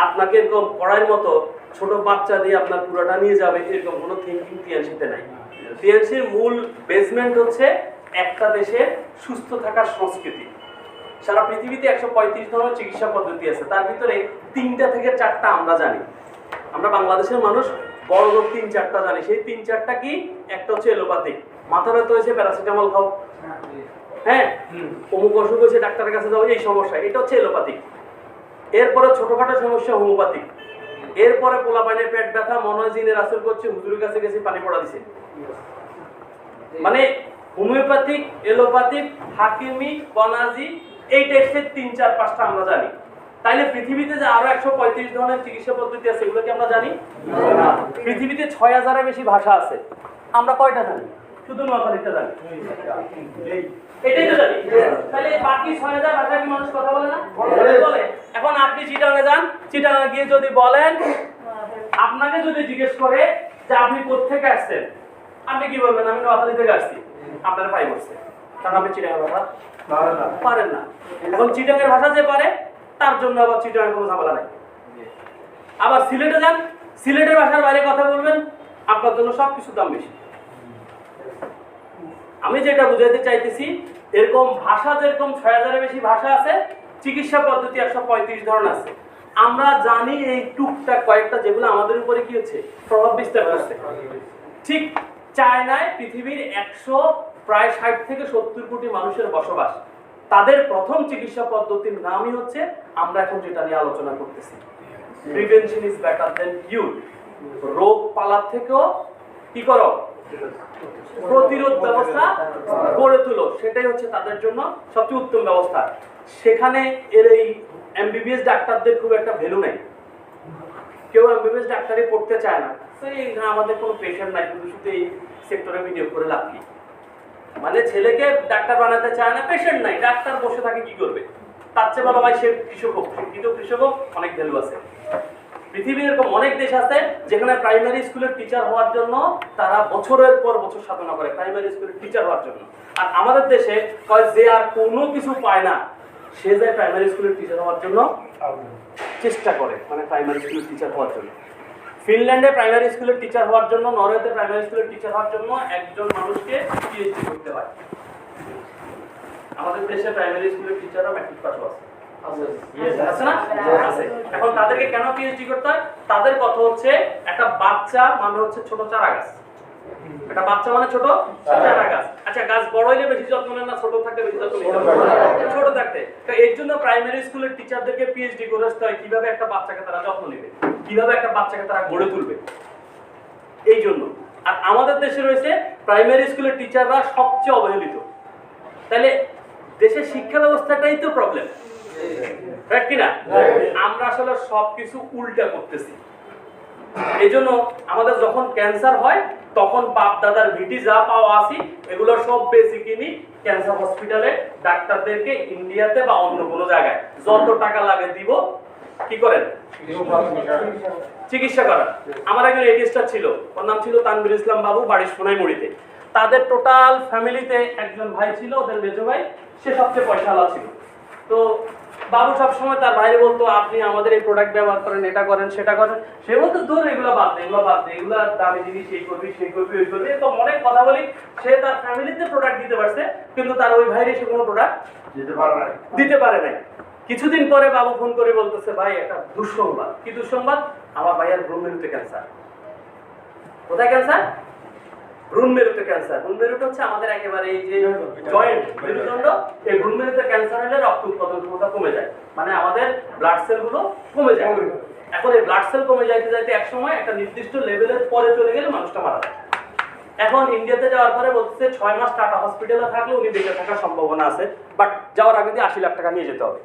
আপনাকে এরকম করার মতো ছোট বাচ্চা দিয়ে আপনার পুরোটা নিয়ে যাবে এরকম কোনো থিঙ্কিং টিএনসিতে নাই। টিএনসির মূল বেসমেন্ট হচ্ছে একটা দেশের সুস্থ থাকার সংস্কৃতি। সারা পৃথিবীতে 135 ধরনের চিকিৎসা পদ্ধতি আছে, তার ভিতরে 3টা থেকে 4টা আমরা জানি। আমরা বাংলাদেশের মানুষ বড় রোগ 3-4টা জানি। সেই 3-4টা কি? একটা হচ্ছে এলোপ্যাথিক, মাথা ব্যথা হয়েছে প্যারাসিটামল খাও, হ্যাঁ, অমুক অসুখ হয়েছে ডাক্তারের কাছে যাও, এই সমস্যা, এটা হচ্ছে এলোপ্যাথিক। এরপরে ছোটখাটো সমস্যা হোমিওপ্যাথিক। এরপরে পোলাপাইনের পেট ব্যথা, মনে হয় জিনের আসর করছে, হুজুরের কাছে গেছে পানি পড়া দিছে। মানে হোমিওপ্যাথিক, এলোপ্যাথিক, হাকিমি, বনাজি, এই টাইপের 3-4-5টা আমরা জানি। তাইলে পৃথিবীতে যে আরো 135 ধরনের চিকিৎসা পদ্ধতি আছে এগুলো কি আমরা জানি? পৃথিবীতে 6000-এর বেশি ভাষা আছে, আমরা কয়টা জানি? শুধু নোয়াখালীটা জানি, এটাই তো জানি। তাহলে বাকি 6000 ভাষা কি মানুষ কথা বলে না? বলে। এখন আপনি চিটাগাঙে যান, চিটাগাঙে গিয়ে যদি বলেন, আপনাকে যদি জিজ্ঞেস করে যে আপনি কোত্থেকে আসছেন, আপনি কি বলবেন? আমি নোয়াখালী থেকে আসছি। আপনার পাই বসছে, কারণ আপনি চিটাগাং ভাষা পারেন না। এখন চিটাগাংয়ের ভাষা যে পারে তার জন্য আবার চিটাগাং কোনো ঝামেলা নাই। আবার সিলেটে যান, সিলেটের ভাষার বাইরে কথা বলবেন, আপনার জন্য সবকিছু দাম বেশি। আমি যেটা বুঝাইতে চাইতেছি, এরকম ভাষা যেরকম 6000-এর বেশি ভাষা আছে, চিকিৎসা পদ্ধতি 135 ধরনের আছে। আমরা জানি এই টুকটাক কয়েকটা যেগুলো আমাদের উপরে কি হচ্ছে, প্রভাব বিস্তার করছে। ঠিক চায়নায় পৃথিবীর প্রায় 60 থেকে 70 কোটি মানুষের বসবাস। তাদের প্রথম চিকিৎসা পদ্ধতির নামই হচ্ছে আমরা এখন যেটা নিয়ে আলোচনা করতেছি, প্রিভেনশন ইজ বেটার দেন কিউর। রোগ পালার থেকেও কি করো, প্রতিরোধ ব্যবস্থা গড়ে তুলো, সেটাই হচ্ছে তাদের জন্য সবচেয়ে উত্তম ব্যবস্থা। সেখানে এর এই এমবিবিএস ডাক্তারদের খুব একটা ভ্যালু নেই। কেউ এমবিবিএস ডাক্তারি পড়তে চায় না, আমাদের কোনো পেশেন্ট নাই, শুধু শুধু এই সেক্টরে বিনিয়োগ করে লাভ কি? মানে ছেলেকে ডাক্তার বানাতে চায় না, পেশেন্ট নাই, ডাক্তার বসে থাকে কি করবে? তার চেয়ে ভালো ভাই সে কৃষক হোক, শিক্ষিত কৃষক হোক, অনেক ভ্যালু আছে। পৃথিবীর এরকম অনেক দেশ আছে যেখানে প্রাইমারি স্কুলের টিচার হওয়ার জন্য তারা বছরের পর বছর সাধনা করে প্রাইমারি স্কুলের টিচার হওয়ার জন্য। আর আমাদের দেশে কয় যে আর কোনো কিছু পায় না, সে যায় প্রাইমারি স্কুলের টিচার হওয়ার জন্য চেষ্টা করে, মানে প্রাইমারি স্কুলের টিচার হওয়ার জন্য। ফিনল্যান্ডে প্রাইমারি স্কুলের টিচার হওয়ার জন্য, নরওয়েতে প্রাইমারি স্কুলের টিচার হওয়ার জন্য একজন মানুষকে পিএইচডি করতে হয়। আমাদের দেশে প্রাইমারি স্কুলের টিচাররা ম্যাট্রিক পাস আছে, আছে না? আছে। এখন তাদেরকে কেন পিএইচডি করতে হয়? তাদের কথা হচ্ছে একটা বাচ্চা মানে হচ্ছে ছোট চারা গাছ। একটা বাচ্চা মানে ছোট চারা গাছ। আচ্ছা, গাছ বড় হইলে বেশি যত্ন নেন না ছোট থাকলে বেশি যত্ন নিতে হবে? ছোট থাকতে। তো এর জন্য প্রাইমারি স্কুলের টিচারদেরকে পিএইচডি করে আসতে হয় কিভাবে একটা বাচ্চাকে তারা যত্ন নেবে, কিভাবে একটা বাচ্চাকে তারা গড়ে তুলবে, এই জন্য। আর আমাদের দেশে রয়েছে প্রাইমারি স্কুলের টিচাররা সবচেয়ে অবহেলিত। তাহলে দেশের শিক্ষা ব্যবস্থাটাই তো প্রবলেম, রাইট কিনা? আমরা আসলে সবকিছু উল্টা করতেছি। এই জন্য আমাদের যখন ক্যান্সার হয় তখন বাপ দাদার ভিটি যা পাওয়া আসি এগুলো সব বেশি কিনি ক্যান্সার হসপিটালে, ডাক্তারদেরকে ইন্ডিয়াতে বা অন্য কোনো জায়গায় যত টাকা লাগে দিব, কি করেন? চিকিৎসা করার। আমার একজন এডিস্টার ছিল, ওর নাম ছিল তানভীর ইসলাম বাবু, বাড়ি সোনাইমুড়িতে। তাদের টোটাল ফ্যামিলিতে একজন ভাই ছিল, ওদের মেজো ভাই, সে সবচেয়ে পয়সাওয়ালা ছিল। তো বাবু সবসময় তার ভাইরে বলতো আপনি আমাদের এই প্রোডাক্ট ব্যবহার করেন, এটা করেন, সেটা করেন। সে বলতো দূর এগুলো বাদ দে, এগুলো বাদ দে, এগুলো দামি জিনিস, এই করবি, সেই করবি, ওই করবি, তো অনেক কথা বলি। সে তার ফ্যামিলিতে প্রোডাক্ট দিতে পারছে, কিন্তু তার ওই ভাইরে সে কোনো প্রোডাক্ট দিতে পারে নাই। কিছুদিন পরে বাবু ফোন করে বলতেছে ভাই একটা দুঃসংবাদ। কি দুঃসংবাদ? আমার ভাইয়ের ভ্রূণ মেরুতে ক্যান্সার। কোথায় ক্যান্সার? ভ্রূণ মেরুতে ক্যান্সার। ভ্রূণ মেরুটা হচ্ছে আমাদের একেবারে এই যে জয়েন্ট মেরুদণ্ড, এই ভ্রূণ মেরুতে ক্যান্সার হলে রক্ত উৎপাদন ক্ষমতা কমে যায়, মানে আমাদের ব্লাড সেলগুলো কমে যায়। এখন এই ব্লাড সেল কমে যাইতে যাইতে এক সময় একটা নির্দিষ্ট লেভেলের পরে চলে গেলে মানুষটা মারা যায়। এখন ইন্ডিয়াতে যাওয়ার পরে বলছে 6 মাস টাটা হসপিটালে থাকলে উনি বেঁচে থাকার সম্ভাবনা আছে, বাট যাওয়ার আগে 80 লাখ টাকা নিয়ে যেতে হবে।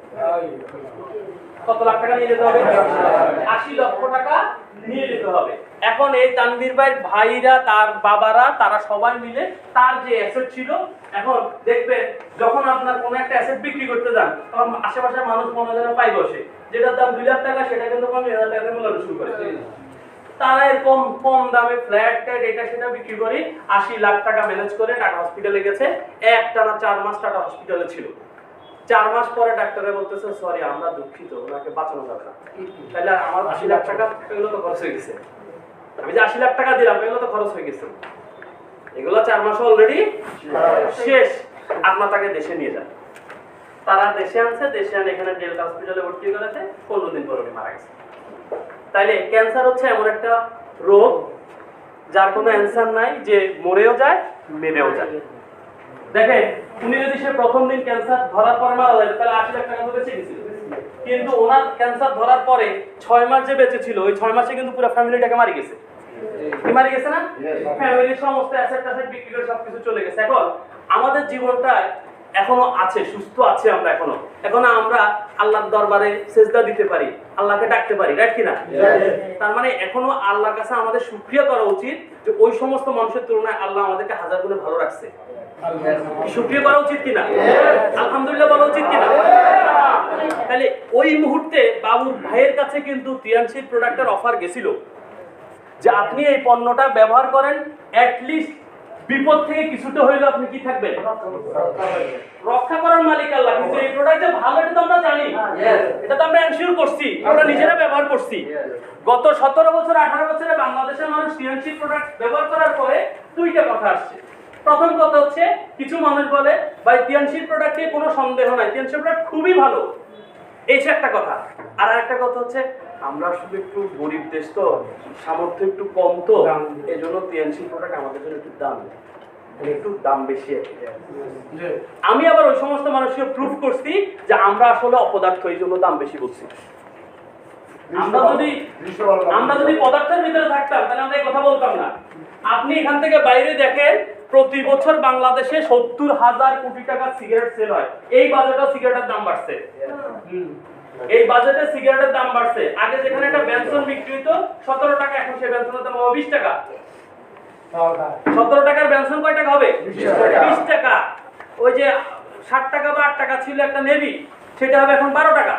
কত লাখ টাকা নিয়ে যেতে হবে? 80 লক্ষ টাকা নিয়ে যেতে হবে। এখন এই তানভীর ভাইয়ের ভাইরা, তার বাবারা, তারা সবাই মিলে তার যে অ্যাসেট ছিল, এখন দেখবেন যখন আপনার কোনো একটা অ্যাসেট বিক্রি করতে যান তখন আশেপাশের মানুষ মনে হয় পাই বসে, যেটার দাম 2 লাখ টাকা সেটা কিন্তু 50,000 টাকা মূল্য শুরু করে। তারা এরকম কম দামে ফ্ল্যাট ট্যাট এটা সেটা বিক্রি করে 80 লাখ টাকা ম্যানেজ করে টাটা হসপিটালে গেছে। একটানা 4 মাস টাটা হসপিটালে ছিল। 4 মাস পরে ডাক্তারে বলতেছে সরি আমরা দুঃখিত, ওনাকে বাঁচানো যাবে না। তাহলে আমার 80 লাখ টাকা এগুলো তো খরচ হয়ে গেছে। আমি যে 80 লাখ টাকা দিলাম এগুলো তো খরচ হয়ে গেছে। এগুলো 4 মাস অলরেডি শেষ। আপনার তাকে দেশে নিয়ে যান। তারা দেশে আনছে, দেশে আনে এখানে ডেল্টা হসপিটালে ভর্তি করেছে, 15 দিন পরে উনি মারা গেছে। তাইলে ক্যান্সার হচ্ছে এমন একটা রোগ যার কোনো অ্যান্সার নাই, যে মরেও যায় মেরেও যায়। দেখেন উনি যদি সে প্রথম দিন ক্যান্সার ধরার পরে মারা যায় তাহলে 80 লাখ টাকা তো বেঁচে গেছিল, কিন্তু ওনার ক্যান্সার ধরার পরে 6 মাস যে বেঁচে ছিল ওই 6 মাসে কিন্তু পুরো ফ্যামিলিটাকে মারি গেছে। কি মারি গেছে না? ফ্যামিলির সমস্ত অ্যাসেট ট্যাসেট বিক্রি করে সবকিছু চলে গেছে। এখন আমাদের জীবনটা এখনো আছে, সুস্থ আছে আমরা এখনো আমরা আল্লাহর দরবারে সেজদা দিতে পারি, আল্লাহকে ডাকতে পারি, রাইট কিনা? তার মানে এখনো আল্লাহর কাছে আমাদের শুকরিয়া করা উচিত যে ওই সমস্ত মানুষের তুলনায় আল্লাহ আমাদেরকে হাজার গুণে ভালো রাখছে। শুকরিয়া করা উচিত কিনা? আলহামদুলিল্লাহ বলা উচিত কিনা? তাহলে ওই মুহূর্তে বাবুর ভাইয়ের কাছে কিন্তু তিয়ানশির প্রোডাক্টের অফার গেছিল যে আপনি এই পণ্যটা ব্যবহার করেন, অ্যাট লিস্ট বিপদ থেকে কিছুটা হইলো আপনি কি থাকবেন, রক্ষা করার মালিক আল্লাহ। কিন্তু এই প্রোডাক্ট যে ভালো এটা তো আমরা জানি, এটা তো আমরা এনশিওর করছি, আমরা নিজেরা ব্যবহার করছি। গত 17 বছর 18 বছরে বাংলাদেশের মানুষ টিএনসি প্রোডাক্ট ব্যবহার করার পরে দুইটা কথা আসছে। প্রথম কথা হচ্ছে কিছু মানুষ বলে ভাই টিএনসি প্রোডাক্টে কোনো সন্দেহ নাই, টিএনসি প্রোডাক্ট খুবই ভালো, এই একটা কথা। আর একটা কথা হচ্ছে আমরা আসলে একটু গরিব দেশ তো, সামর্থ্য একটু কম তো, এই জন্য টিএনসি প্রোডাক্ট আমাদের জন্য একটু দাম বেশি। আমি আবার ওই সমস্ত মানুষকে প্রুফ করছি যে আমরা আসলে অপদার্থ, এই জন্য দাম বেশি বলছি। আমরা যদি পদার্থের ভিতরে থাকতাম তাহলে আমরা এই কথা বলতাম না। আপনি এখান থেকে বাইরে দেখেন প্রতি বছর বাংলাদেশে 70,000 কোটি টাকা সিগারেট সেল হয়। এই বাজেটে সিগারেটের দাম বাড়ছে, এই বাজেটে সিগারেটের দাম বাড়ছে। আগে যেখানে একটা বেনসন বিক্রি হতো 17 টাকা, এখন সেই বেনসনের দাম 20 টাকা। 17 টাকার বেনসন কয় টাকা হবে? 20 টাকা। ওই যে 60 টাকা বা 8 টাকা ছিল একটা নেভি, সেটা হবে এখন 12 টাকা।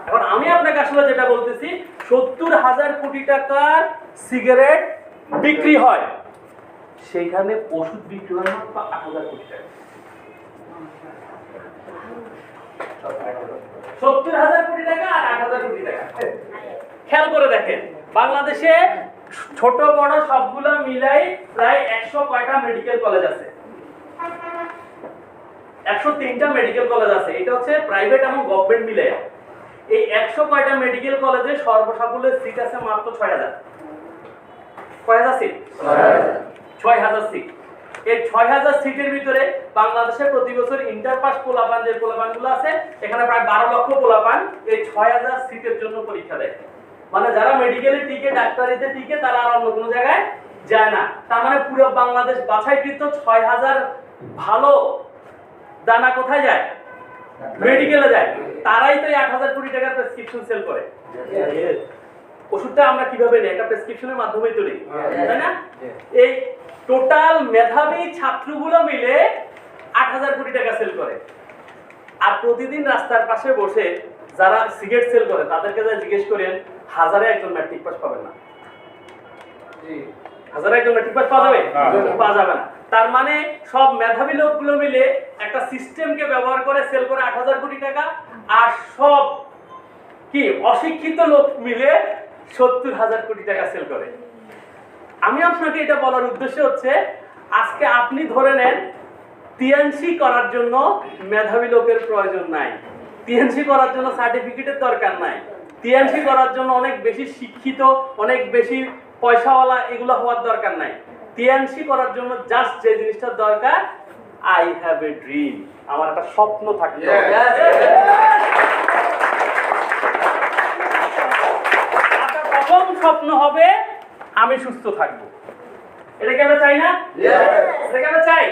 এখন আমি আপনাকে আসলে যেটা বলতেছি, 70,000 কোটি টাকার সিগারেট বিক্রি হয়, সেইখানে ওষুধ বিক্রি হয় মাত্র 8,000 কোটি টাকা। 70,000 কোটি টাকা আর 8,000 কোটি টাকা। খেয়াল করে দেখেন বাংলাদেশে ছোট বড় সবগুলো মিলাই প্রায় 100 কয়টা মেডিকেল কলেজ আছে? 103টা মেডিকেল কলেজ আছে। এটা হচ্ছে প্রাইভেট এবং গভর্নমেন্ট মিলে। এই 100 কয়টা মেডিকেল কলেজে সর্বসাকুল্যে সিট আছে মাত্র 6,000। কয়হাজার সিট? 6,000 সিট। এই 6,000 সিটের ভিতরে বাংলাদেশে প্রতি বছর ইন্টার পাস পোলাপান যে পোলাপানগুলো আছে, এখানে প্রায় 12 লক্ষ পোলাপান এই 6,000 সিটের জন্য পরীক্ষা দেয়। মানে যারা মেডিকেলে টিকে, ডাক্তারিতে টিকে, তারা আর অন্য কোনো জায়গায় যায় না। তার মানে পুরো বাংলাদেশ বাছাইকৃত 6,000 ভালো দানা কোথায় যায়? মেডিকেলে যায়। তারাই তো 8,000 কোটি টাকার প্রেসক্রিপশন সেল করে। ওষুধটা আমরা কিভাবে নেই? একটা প্রেসক্রিপশনের মাধ্যমেই তো নেই, তাই না? এই টোটাল মেধাবী ছাত্রগুলো মিলে 8,000 কোটি টাকা সেল করে। আর প্রতিদিন রাস্তার পাশে বসে যারা সিগারেট সেল করে তাদেরকে যা জিজ্ঞেস করেন, হাজারে একজন ম্যাট্রিক পাস পাবেন না। হাজারে একজন ম্যাট্রিক পাস পাওয়া যাবে? পাওয়া যাবে না। তার মানে সব মেধাবী লোকগুলো মিলে একটা সিস্টেমকে ব্যবহার করে সেল করে 8,000 কোটি টাকা, আর সব কি অশিক্ষিত লোক মিলে 70,000 কোটি টাকা সেল করে। আমি আপনাকে এটা বলার উদ্দেশ্য হচ্ছে, আজকে আপনি ধরে নেন টিএনসি করার জন্য মেধাবী লোকের প্রয়োজন নাই, টিএনসি করার জন্য সার্টিফিকেটের দরকার নাই, টিএনসি করার জন্য অনেক বেশি শিক্ষিত, অনেক বেশি পয়সাওয়ালা এগুলো হওয়ার দরকার নাই। টিএনসি করার জন্য জাস্ট যে জিনিসটার দরকার, আই হ্যাভ এ ড্রিম, আমার একটা স্বপ্ন থাকতে হবে। আপনার প্রথম স্বপ্ন হবে আমি সুস্থ থাকবো। এটা কি আমরা চাই না? এটা কি আমরা চাই?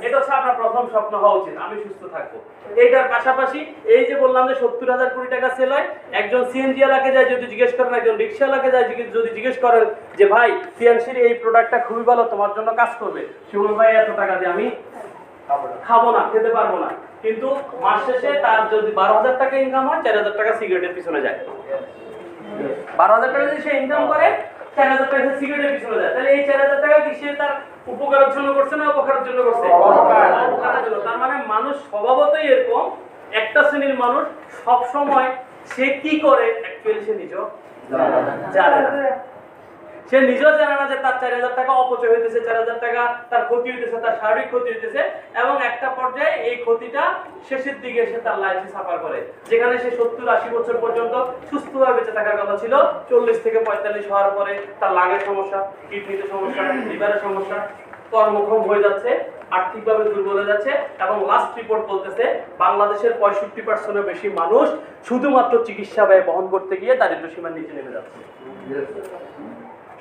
এটা হচ্ছে আপনার প্রথম স্বপ্ন হওয়া উচিত, আমি সুস্থ থাকবো। এইটার পাশাপাশি এই যে বললাম যে 70,000 কোটি টাকা সেল হয়, একজন সিএনজি এলাকায় যায় যদি জিজ্ঞেস করেন, একজন রিক্সা এলাকায় যায় যদি জিজ্ঞেস করেন যে ভাই টিএনসির এই প্রোডাক্টটা খুবই ভালো, তোমার জন্য কাজ করবে, শিমুল ভাই এত টাকা দিয়ে আমি খাবো না, খেতে পারবো না। কিন্তু মাস শেষে তার যদি 12,000 টাকা ইনকাম হয়, 4,000 টাকা সিগারেটের পিছনে যায়। 12,000 টাকা যদি সে ইনকাম করে, 4,000 টাকা সিগারেটের পিছনে যায়। তাহলে এই 4,000 টাকা কি সে তার উপকারের জন্য করছে না অপকারের জন্য করছে? অপকারের জন্য। তার মানে মানুষ মানুষ স্বভাবতই এরকম, একটা শ্রেণীর মানুষ সব সময় সে কি করে অ্যাকচুয়ালি সে নিজেও জানে না। সে নিজেও জানে না যে তার 4,000 টাকা অপচয় হইতেছে, 4,000 টাকা তার ক্ষতি হইতেছে, তার শারীরিক ক্ষতি হইতেছে, এবং একটা পর্যায়ে এই ক্ষতিটা শেষের দিকে সে তার লাইফে সাফার করে। যেখানে সে 70-80 বছর পর্যন্ত সুস্থভাবে বেঁচে থাকার কথা ছিল, 40 থেকে 45 হওয়ার পরে তার লাঙের সমস্যা, কিডনিতে সমস্যা, লিভারের সমস্যা, কর্মক্ষম হয়ে যাচ্ছে, আর্থিকভাবে দুর্বল হয়ে যাচ্ছে, এবং লাস্ট রিপোর্ট বলতেছে বাংলাদেশের 65% বেশি মানুষ শুধুমাত্র চিকিৎসা ব্যয় বহন করতে গিয়ে দারিদ্র সীমার নিচে নেমে যাচ্ছে।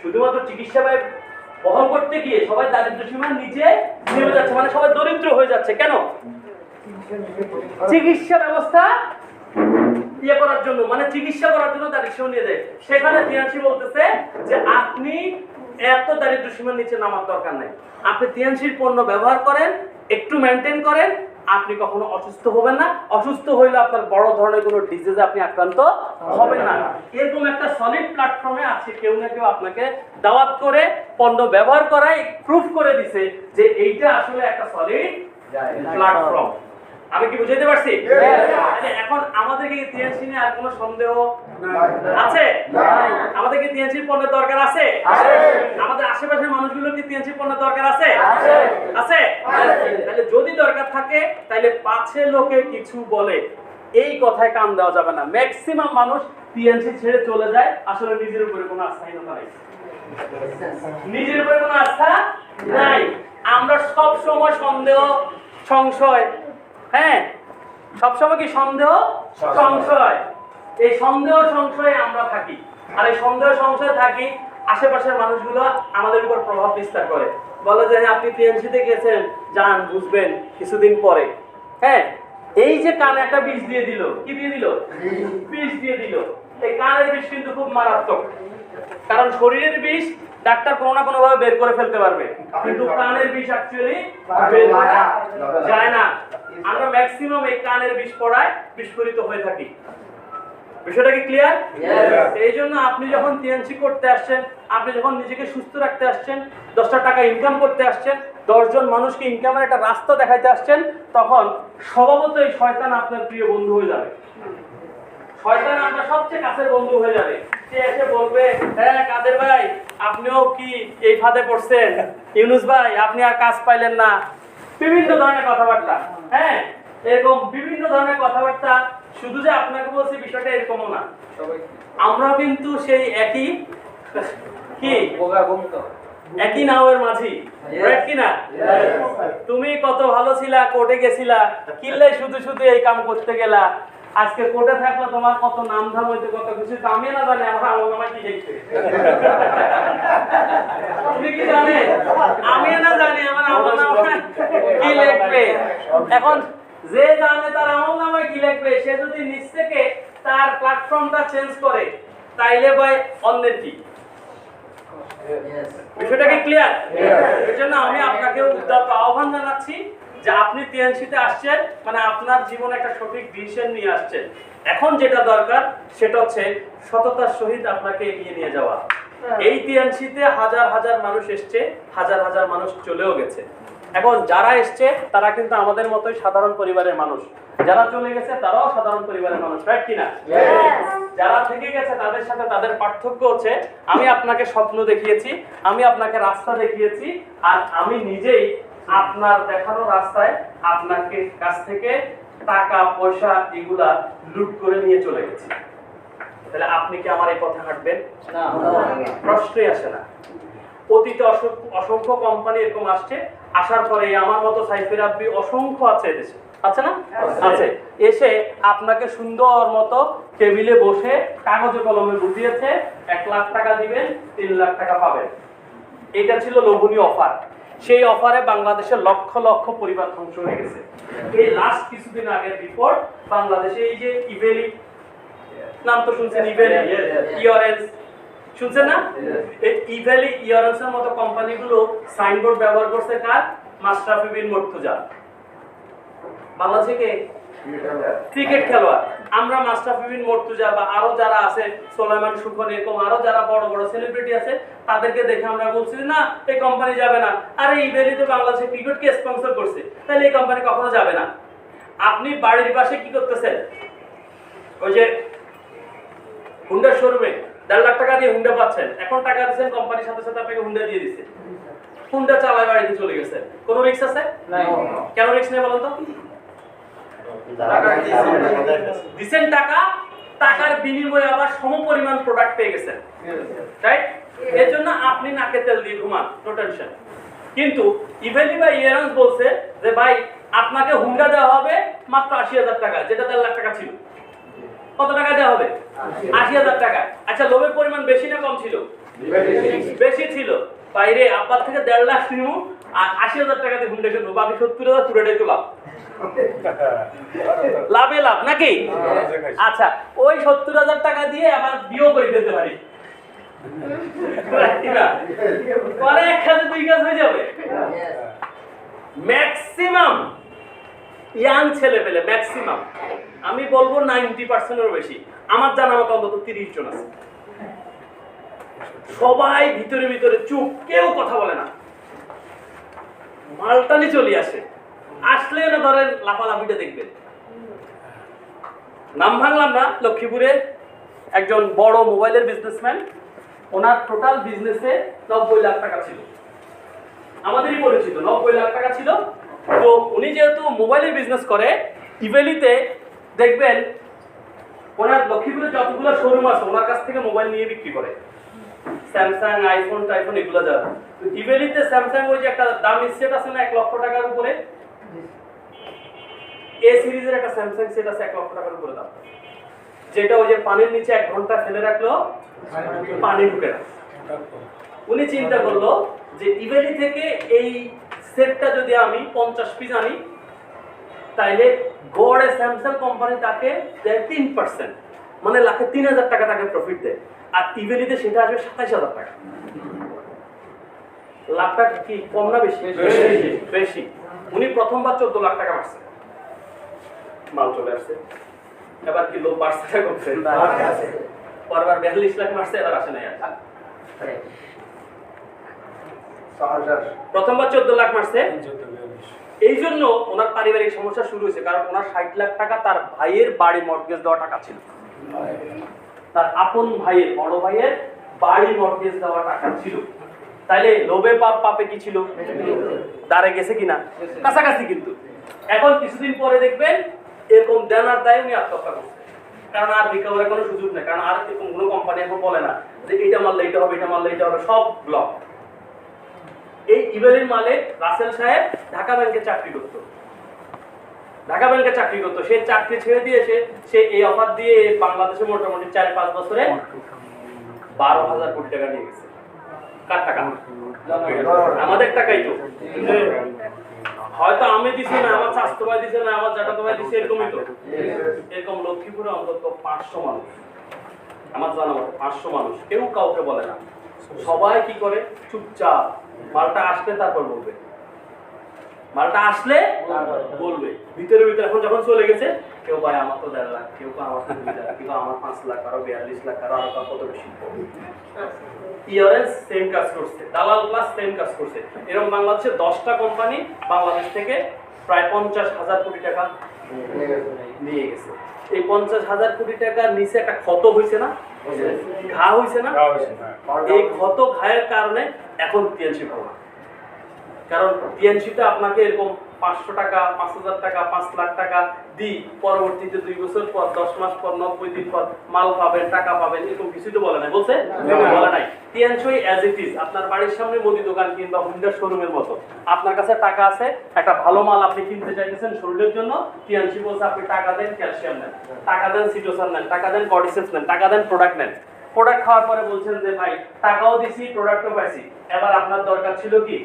শুধুমাত্র চিকিৎসা ব্যয় বহন করতে গিয়ে সবাই দারিদ্র সীমার নিচে নেমে যাচ্ছে, মানে সবাই দরিদ্র হয়ে যাচ্ছে। কেন? চিকিৎসা ব্যবস্থা করার জন্য, মানে চিকিৎসা করার জন্য দারিদ্র নিয়ে যায়। সেখানে তিয়ানসি বলতেছে যে আপনি এত দারিদ্র সীমার নিচে নামার দরকার নাই, আপনি তিয়ানসির পণ্য ব্যবহার করেন, একটু মেনটেন করেন, আপনি কখনো অসুস্থ হবেন না। অসুস্থ হইলে আপনার বড় ধরনের কোনো ডিজিজে আপনি আক্রান্ত হবেন না। এরকম একটা সলিড প্ল্যাটফর্মে আছে, কেউ না কেউ আপনাকে দাওয়াত করে পণ্য ব্যবহার করায় প্রুফ করে দিছে যে এইটা আসলে একটা সলিড প্ল্যাটফর্ম। আমি কি বুঝাইতে পারছি? এখন আমাদেরকে তিয়ানসি নিয়ে আর কোনো সন্দেহ আছে? আমাদের কি তিয়ানসির পণ্যের দরকার আছে? আমাদের আশেপাশের মানুষগুলোর কি তিয়ানসির পণ্যের দরকার আছে? আছে? তাহলে যদি দরকার থাকে তাহলে পাছে লোকে কিছু বলে এই কথায় কান দেওয়া যাবে না। ম্যাক্সিমাম মানুষ তিয়ানসি ছেড়ে চলে যায়, আসলে নিজের উপরে কোনো আস্থাহীনতা নাই, নিজের উপরে কোনো আস্থা নাই। আমরা সব সময় সন্দেহ, সংশয়, হ্যাঁ সবসময় কি সন্দেহ, সংশয়, এই সন্দেহ সংশয়ে আমরা থাকি। আর এই সন্দেহ সংশয়ে থাকি, আশেপাশের মানুষগুলো আমাদের উপর প্রভাব বিস্তার করে, বলে যে হ্যাঁ আপনি টিএনসিতে গেছেন, যান, বুঝবেন কিছুদিন পরে। হ্যাঁ, এই যে কানে একটা বিষ দিয়ে দিল, কি দিয়ে দিল? বিষ দিয়ে দিল। এই কানের বিষ কিন্তু খুব মারাত্মক, কারণ শরীরের বিষ ডাক্তার কোনো না কোনো ভাবে বের করে ফেলতে পারবে, কিন্তু কানের বিষ অ্যাকচুয়ালি বের করা যায় না। আমরা ম্যাক্সিমাম এই কানের বিষ পড়ায় বিস্ফোরিত হয়ে থাকি। বিষয়টা কি ক্লিয়ার? এই জন্য আপনি যখন টিএনসি করতে আসছেন, আপনি যখন নিজেকে সুস্থ রাখতে আসছেন, 10টা টাকা ইনকাম করতে আসছেন, 10 জন মানুষকে ইনকামের একটা রাস্তা দেখাইতে আসছেন, তখন স্বভাবতই শয়তান আপনার প্রিয় বন্ধু হয়ে যাবে। শয়তান আপনার সবচেয়ে কাছের বন্ধু হয়ে যাবে। সে এসে বলবে, হ্যাঁ কাদের ভাই আপনিও কি এই ফাঁদে পড়ছেন? ইউনুস ভাই আপনি আর কাজ পাইলেন না? বিভিন্ন ধরনের কথাবার্তা, হ্যাঁ এরকম বিভিন্ন ধরনের কথাবার্তা। শুধু যে আপনাকে বলছি বিষয়টা এরকমও না, আমরা কিন্তু সেই একই কি একই নাওয়ের মাঝি, রাইট কি না? তুমি কত ভালো ছিলা, কোর্টে গেছিলা, কিল্লে শুধু শুধু এই কাম করতে গেলা, আজকে কোর্টে থাকলে তোমার কত নাম ধাম হইতে, কত কিছু আমি না জানি আমার আমলনামায় কি লিখছে। তুমি কি জানে? আমি না জানি আমার আমলনামায় কি লিখবে। এখন যে জানে তার আমলনামায় কি লিখবে, সে যদি নিজ থেকে তার প্ল্যাটফর্মটা চেঞ্জ করে, তাইলে ভাই অন্যের কি? বিষয়টা কি ক্লিয়ার? এর জন্য আমি আপনাকে উদ্যত আহ্বান জানাচ্ছি যে আপনি টিএনসিতে আসছেন, মানে আপনার জীবনে একটা সঠিক ডিসিশন নিয়ে আসছেন। এখন যেটা দরকার সেটা হচ্ছে সততার সহিত আপনাকে এগিয়ে নিয়ে যাওয়া। এই টিএনসিতে হাজার হাজার মানুষ এসছে, হাজার হাজার মানুষ চলেও গেছে। এখন যারা এসছে তারা কিন্তু আমাদের মতোই সাধারণ পরিবারের মানুষ, যারা চলে গেছে তারাও সাধারণ পরিবারের মানুষ, রাইট কিনা? যারা থেকে গেছে তাদের সাথে তাদের পার্থক্য হচ্ছে, আমি আপনাকে স্বপ্ন দেখিয়েছি, আমি আপনাকে রাস্তা দেখিয়েছি, আর আমি নিজেই আপনার দেখানো রাস্তায় আপনাকে কাছ থেকে টাকা পয়সা এগুলা লুট করে নিয়ে চলে গেছি। তাহলে আপনি কি আমার এই পথে হাঁটবেন? না, প্রশ্নই আসে না। অতীতে অসংখ্য কোম্পানি এরকম আসছে, আসার পরে আমার মতো সাইফের রাব্বি অসংখ্য আছে দেশে, আছে না? আছে। এসে আপনাকে সুন্দর মতো টেবিলে বসে কাগজে কলমে বুঝিয়েছে 1 লাখ টাকা দিবেন, 3 লাখ টাকা পাবেন। এটা ছিল লোভনীয় অফার। সেই অফারে বাংলাদেশের লক্ষ লক্ষ পরিবার ধ্বংস হয়ে গেছে। এই লাস্ট কিছুদিন আগের রিপোর্ট, বাংলাদেশে এই যে ইভেলি নাম তো শুনছেন, ইভেলি ইওরেন্স শুনছেন না? এই ইভেলি ইওরেন্সের মতো কোম্পানিগুলো সাইনবোর্ড ব্যবহার করছে কার? মাশরাফি বিন মুর্তজা। বাংলাদেশে কে? ক্রিকেট খেলোয়াড়। আমরা মাশরাফি বিন মুর্তজা বা আরো যারা আছে, সোলাইমান সুখন, এরকম আরো যারা বড় বড় সেলিব্রিটি আছে, তাদেরকে দেখে আমরা বলছি না এই কোম্পানি যাবে না। আরে ইভেলি তো বাংলাদেশের ক্রিকেটকে স্পন্সর করছে, তাহলে এই কোম্পানি কখনো যাবে না। আপনি বাড়ির পাশে কি করতেছেন, ওই যে হুন্ডার শোরুমে 1.5 লাখ টাকা দিয়ে হুন্ডা পাচ্ছেন, এখন টাকা দিচ্ছেন কোম্পানির সাথে সাথে আপনাকে হুন্ডা দিয়ে দিচ্ছে, হুন্ডা চালায় বাড়িতে চলে গেছে, কোনো রিস্ক আছে? কেন রিস্ক নেই বলুন তো? দিচ্ছেন টাকা, টাকার বিনিময়ে আবার সমপরিমাণ প্রোডাক্ট পেয়ে গেছেন, রাইট? এর জন্য আপনি নাকে তেল দিয়ে ঘুমান, নো টেনশন। কিন্তু ইভেলি বা ইয়ারান্স বলছে যে ভাই আপনাকে হুন্ডা দেওয়া হবে মাত্র 80,000 টাকা, যেটা 1.5 লাখ টাকা ছিল। কত টাকা দেওয়া হবে? 80,000 টাকা। আচ্ছা, লোভের পরিমাণ বেশি না কম ছিল? বেশি ছিল। বাইরে আব্বার থেকে 1.5 লাখ নিমু আর 80,000 টাকা দিয়ে হুন্ডা কিনবো, বাকি 70,000 পুরোটাই তো লাভ। লাভে লাভ নাকি? আচ্ছা, ওই 70,000 টাকা দিয়ে আবার বিয়েও করে দিতে পারি, পরে এক কাজে 2 কাজ হয়ে যাবে। ম্যাক্সিমাম ইয়াং ছেলে পেলে, ম্যাক্সিমাম আমি বলবো 90%-এরও বেশি, আমার জানা মতো অন্তত 30 জন আছে, সবাই ভিতরে ভিতরে চুপ, কেউ কথা বলে না, মালটানি চলে আসে, আসলে না ধরেন লাফালাফিটা দেখবেন। নাম ভাঙলাম না, লক্ষ্মীপুরে একজন বড় মোবাইলের বিজনেসম্যান, ওনার টোটাল বিজনেসে 90 লাখ টাকা ছিল, আমাদেরই পরিচিত, 90 লাখ টাকা ছিল। তো উনি যেহেতু মোবাইলের বিজনেস করে, ইভেলিতে দেখবেন ওনার লক্ষ্মীপুরে যতগুলো শোরুম আছে ওনার কাছ থেকে মোবাইল নিয়ে বিক্রি করে, স্যামসাং, আইফোন টাইফোন এগুলো যারা। তো ইভেলিতে স্যামসাং ওই যে একটা দাম সেট আছে না 1 লক্ষ টাকার উপরে, এ সিরিজের একটা স্যামসাং সেট আছে 1 লক্ষ টাকার উপরে দাম, যেটা ওই যে পানির নিচে 1 ঘন্টা ফেলে রাখলো পানি ঢুকে না। উনি চিন্তা করলো যে ইভেলি থেকে এই সেটটা যদি আমি 50 পিস আনি, তাইলে গড়ে স্যামসাং কোম্পানি তাকে দেয় 3%, মানে লাখে 3,000 টাকা তাকে প্রফিট দেয়, আর ইভেলিতে সেটা আসবে 27,000 টাকা। লাখ টাকা কি কম না বেশি? বেশি। উনি প্রথমবার 14 লাখ টাকা মারছে, মাল চলে আসছে। এবার কি লোক বাড়ছে না কমছে? পরবার 42 লাখ মারছে, এবার আসে নাই। প্রথমবার 14 লাখ মারছে, এই জন্য ওনার পারিবারিক সমস্যা শুরু হয়েছে, কারণ ওনার 60 লাখ টাকা তার ভাইয়ের বাড়ি মর্টগেজ দেওয়া টাকা ছিল, তার আপন ভাইয়ের, বড় ভাইয়ের বাড়ি মর্টগেজ দেওয়া টাকা ছিল। তাইলে লোভে পাপ, পাপে কি ছিল? দাঁড়ে গেছে কিনা? কাছাকাছি। কিন্তু এখন কিছুদিন পরে দেখবেন এরকম দেনার দায় উনি আত্মহত্যা করছে, কারণ আর রিকভারের কোনো সুযোগ নেই, কারণ আর এরকম কোনো কোম্পানি এখন বলে না যে এটা মারলে এটা হবে, এটা মারলে এটা হবে, সব ব্লক। এই ইভেলির মালিক রাসেল সাহেব ঢাকা ব্যাংকে চাকরি করত, সে চাকরি ছেড়ে দিয়ে সে এই অফার দিয়ে বাংলাদেশে মোটামুটি 4-5 বছরে 12,000 কোটি টাকা নিয়ে গেছে। কার টাকা? আমাদের টাকাই তো। হয়তো আমি দিছি না, আমার স্বাস্থ্য ভাই দিছে না, আমার জাটা ভাই দিছে, এরকমই তো। এরকম লক্ষ্মীপুরে অন্তত 500 মানুষ, আমার জানা মতো 500 মানুষ, কেউ কাউকে বলে না, সবাই কি করে চুপচাপ, মালটা আসলে তারপর বলবে, মালটা আসলে বলবে, ভিতরে ভিতরে। এখন যখন চলে গেছে, কেউ ভাই আমার তো 1.5 লাখ, কেউ আমার 2 লাখ, কেউ আমার 5 লাখ, আরো 42 লাখ, আরো কত বেশি। ইয়ারেন্স সেম কাজ করছে, দালাল প্লাস সেম কাজ করছে। এরকম বাংলাদেশে 10টা কোম্পানি বাংলাদেশ থেকে প্রায় 50,000 কোটি টাকা নিয়ে গেছে। এই 50,000 কোটি টাকার নিচে একটা ক্ষত হয়েছে না, ঘা হয়েছে না? এই ক্ষত ঘায়ের কারণে এখন টিএনসি পাওয়া, কারণ টিএনসিতে আপনাকে এরকম 500 টাকা, 5,000 টাকা, 5 লাখ টাকা দিই, পরবর্তীতে 2 বছর পর, 10 মাস পর, 90 দিন পর মাল পাবেন, টাকা পাবেন, এরকম কিছুই তো বলে নাই। বলছে? বলে নাই। টিএনসি অ্যাজ ইট ইজ, আপনার বাড়ির সামনে মুদি দোকান কিংবা হুন্ডার শোরুমের মতো। আপনার কাছে টাকা আছে, একটা ভালো মাল আপনি কিনতে চাইতেছেন শরীরের জন্য, টিএনসি বলছে আপনি টাকা দেন, ক্যালসিয়াম নেন, টাকা দেন, সিটোসান নেন, টাকা দেন, কর্টিসেপস নেন, টাকা দেন, প্রোডাক্ট নেন। প্রোডাক্ট খাওয়ার পরে বলছেন যে ভাই টাকাও দিছি, প্রোডাক্টও পাইছি, এবার আপনার দরকার ছিল কি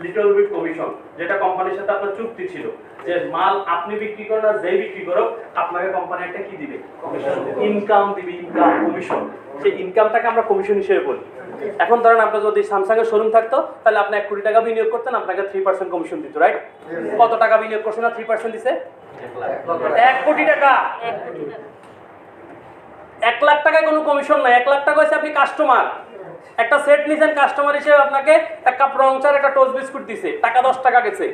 লিটল বিট কমিশন, যেটা কোম্পানির সাথে আপনার চুক্তি ছিল যে মাল আপনি বিক্রি করেন আর যেই বিক্রি করুক আপনাকে কোম্পানি একটা কি দিবে, কমিশন, ইনকাম দিবে, ইনকাম কমিশন। সেই ইনকামটাকে আমরা কমিশন হিসেবে বলি। এখন ধরেন আপনার যদি স্যামসাং এর শোরুম থাকতো, তাহলে আপনি 1 কোটি টাকা বিনিয়োগ করতেন, আপনাকে 3% কমিশন দিত, রাইট? কত টাকা বিনিয়োগ করছেন না 3% দিছে? 1 কোটি টাকা। 1 লাখ টাকায় কোনো কমিশন নাই, 1 লাখ টাকা হচ্ছে আপনি কাস্টমার, একটা সেট নিছেন কাস্টমার হিসেবে, আপনাকে 1 কাপ রং চার, একটা টোস্ট বিস্কুট দিছে, টাকা 10 টাকা গেছে।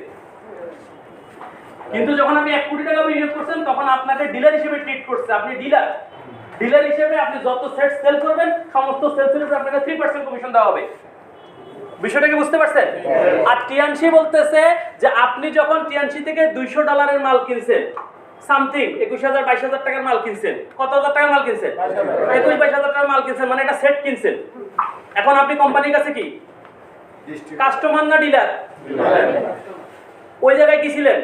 কিন্তু যখন আপনি 1 কোটি টাকা বিনিয়োগ করছেন তখন আপনাকে ডিলার হিসেবে ট্রিট করছে। আপনি ডিলার হিসেবে আপনি যত সেট সেল করবেন সমস্ত সেলসের উপর আপনাকে 3% কমিশন দেওয়া হবে। বিষয়টা কি বুঝতে পারছেন? আর টিএনসি বলতেছে যে আপনি যখন টিএনসি থেকে $200 মাল কিনছেন, সামথিং 21,000 22,000 টাকার মাল কিনছেন, কত হাজার টাকার মাল কিনছেন? 21-22,000 টাকার মাল কিনছেন, মানে এটা সেট কিনছেন। এখন আপনি কোম্পানির কাছে কি কাস্টমার না ডিলার? ওই জায়গায় কি ছিলেন?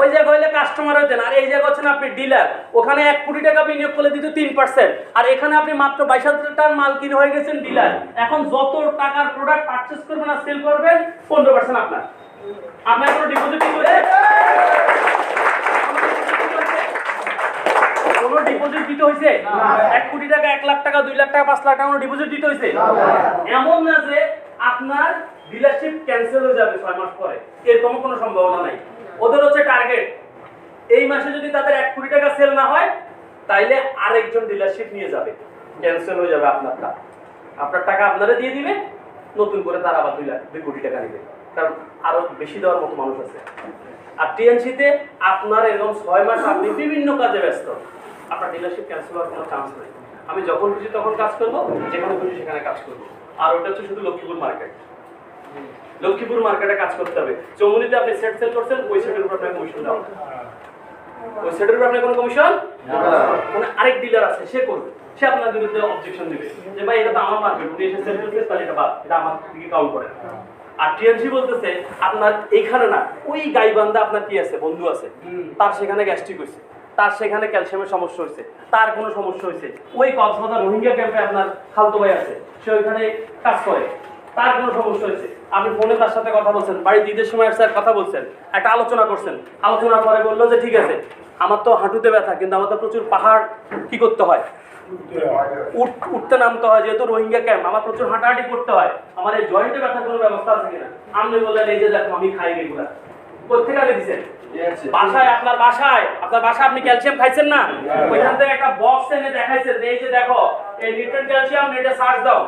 ওই জায়গায় হইলে কাস্টমার হতেন, আর এই জায়গায় হচ্ছেন আপনি ডিলার। ওখানে 1 কোটি টাকা বিনিয়োগ করলে দিত 3%, আর এখানে আপনি মাত্র 22,000 টাকার মাল কিনে হয়ে গেছেন ডিলার। এখন যত টাকার প্রোডাক্ট পারচেজ করবেন আর সেল করবেন 15% আপনার। আপনার কোনো ডিপোজিট কি করে? কোনো ডিপোজিট দিতে হইছে? 1 কোটি টাকা, 1 লাখ টাকা, 2 লাখ টাকা, 5 লাখ টাকা কোনো ডিপোজিট দিতে হইছে? এমন না যে আপনার ডিলারশিপ ক্যান্সেল হয়ে যাবে 6 মাস পরে, এরকম কোনো সম্ভাবনা নাই। ওদের হচ্ছে টার্গেট, এই মাসে যদি তাদের 1 কোটি টাকা সেল না হয় তাইলে আরেকজন ডিলারশিপ নিয়ে যাবে, ক্যান্সেল হয়ে যাবে আপনার টাকা আপনারা দিয়ে দিবে, নতুন করে তারা আবার 2 কোটি টাকা নেবে, কারণ আরো বেশি দেওয়ার মতো মানুষ আছে। আর টিএনসিতে আপনার এরকম 6 মাস আপনি বিভিন্ন কাজে ব্যস্ত, আপনার ডিলারশিপ ক্যান্সেল হওয়ার কোনো চান্স নেই। আমি যখন খুশি তখন কাজ করবো, যেখানে খুশি সেখানে কাজ করবো। আর ওটা হচ্ছে শুধু লক্ষ্মীপুর মার্কেট। লক্ষ্মীপুর মার্কেটে কাজ করতে হবে। চৌমুনিতে আপনি সেট সেল করছেন, ওই সেটের উপর আপনাকে কমিশন দেওয়া, ওই সেটের উপর আপনার কোনো কমিশন, মানে আরেক ডিলার আছে সে করবে, সে আপনার বিরুদ্ধে অবজেকশন দিবে যে ভাই এটা তো আমার মার্কেট, উনি এসে সেল করছে, তাহলে এটা বাদ, এটা আমার দিকে কাউন্ট করে। আর টিএনসি বলতেছে আপনার এইখানে না, ওই গাইবান্ধা আপনার কি আছে, বন্ধু আছে, তার সেখানে গ্যাস্ট্রিক হয়েছে, তার সেখানে ক্যালসিয়ামের সমস্যা হয়েছে, তার কোনো সমস্যা হয়েছে, ওই কক্সবাজার রোহিঙ্গা ক্যাম্পে আপনার খালতো ভাই আছে, সে ওইখানে কাজ করে, তার কোনো সমস্যা হয়েছে, আপনি ফোনে তার সাথে কথা বলছেন, বাড়িতে ঈদের সময় স্যার কথা বলছেন, একটা আলোচনা করছেন, আলোচনার পরে বললো যে ঠিক আছে আমার তো হাঁটুতে ব্যথা, কিন্তু আমার তো প্রচুর পাহাড় কি করতে হয়, উঠতে নামতে হয়, যেহেতু রোহিঙ্গা ক্যাম্প আমার প্রচুর হাঁটাহাঁটি করতে হয়, আমার এই জয়েন্টে ব্যথার কোনো ব্যবস্থা আছে কিনা? আপনি বললেন এই যে দেখো আমি খাই রেগুলার। কোথেকে আগে দিচ্ছেন? বাসায়, আপনার বাসায় আপনি ক্যালসিয়াম খাইছেন না, ওইখান থেকে একটা বক্স এনে দেখাইছেন, এই যে দেখো এই নিউট্রিয়েন্ট ক্যালসিয়াম, নেটে সার্চ দাও,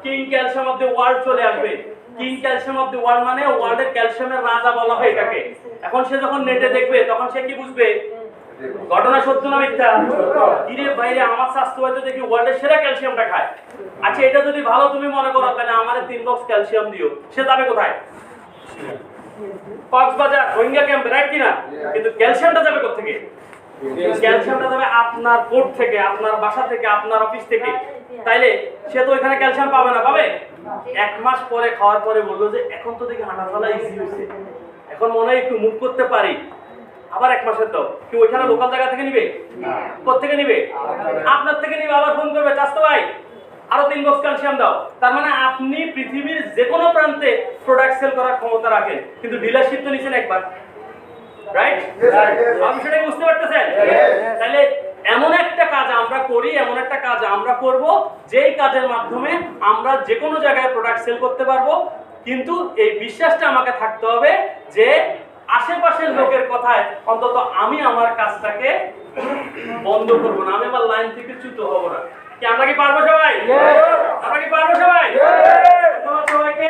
king calcium of the world চলে আসবে। King calcium of the world মানে ওয়ার্ল্ডের ক্যালসিয়ামের রাজা বলা হয় এটাকে। এখন সে যখন নেটে দেখবে তখন সে কি বুঝবে? ঘটনা সত্য না মিথ্যা? ইরে বাইরে আমার স্বাস্থ্য হয়তো দেখি ওয়ার্ল্ডের সেরা ক্যালসিয়ামটা খায়। আচ্ছা এটা যদি ভালো তুমি মনে করো তাহলে আমারে 3 বক্স ক্যালসিয়াম দিও, সে যাবে কোথায়? কক্সবাজার রোহিঙ্গা ক্যাম্পে, রাইট কিনা? কিন্তু ক্যালসিয়ামটা যাবে কোথা থেকে? ক্যালসিয়ামটা যাবে আপনার পোর্ট থেকে, আপনার বাসা থেকে, আপনার অফিস থেকে। তাইলে সে তো ওইখানে ক্যালসিয়াম পাবে না, পাবে 1 মাস পরে খাওয়ার পরে বললো যে এখন তো দেখি হাঁটা চলা ইজি হয়েছে, এখন মনে হয় একটু মুভ করতে পারি, আবার 1 মাসের দাও। কি ওইখানে লোকাল জায়গা থেকে নিবে? কোথা থেকে নিবে? আপনার থেকে নিবে, আবার ফোন করবে চাস্তো ভাই আরো 3 বক্স ক্যালসিয়াম দাও। তার মানে আপনি পৃথিবীর যে কোনো প্রান্তে প্রোডাক্ট সেল করার ক্ষমতা রাখেন, কিন্তু ডিলারশিপ তো নিছেন একবার, রাইট? আপনি সেটা বুঝতে পারতেছেন? তাহলে এমন একটা কাজ আমরা করি, এমন একটা কাজ আমরা করব যেই কাজের মাধ্যমে আমরা যে কোনো জায়গায় প্রোডাক্ট সেল করতে পারবো, কিন্তু এই বিশ্বাসটা আমাকে থাকতে হবে যে আশেপাশের লোকের কথায় অন্তত আমি আমার কাজটাকে বন্ধ করবো না, আমি আমার লাইন থেকে চ্যুত হব না। কি আমরা কি পারবো সবাই? আমরা কি পারবো সবাই? ধন্যবাদ সবাইকে।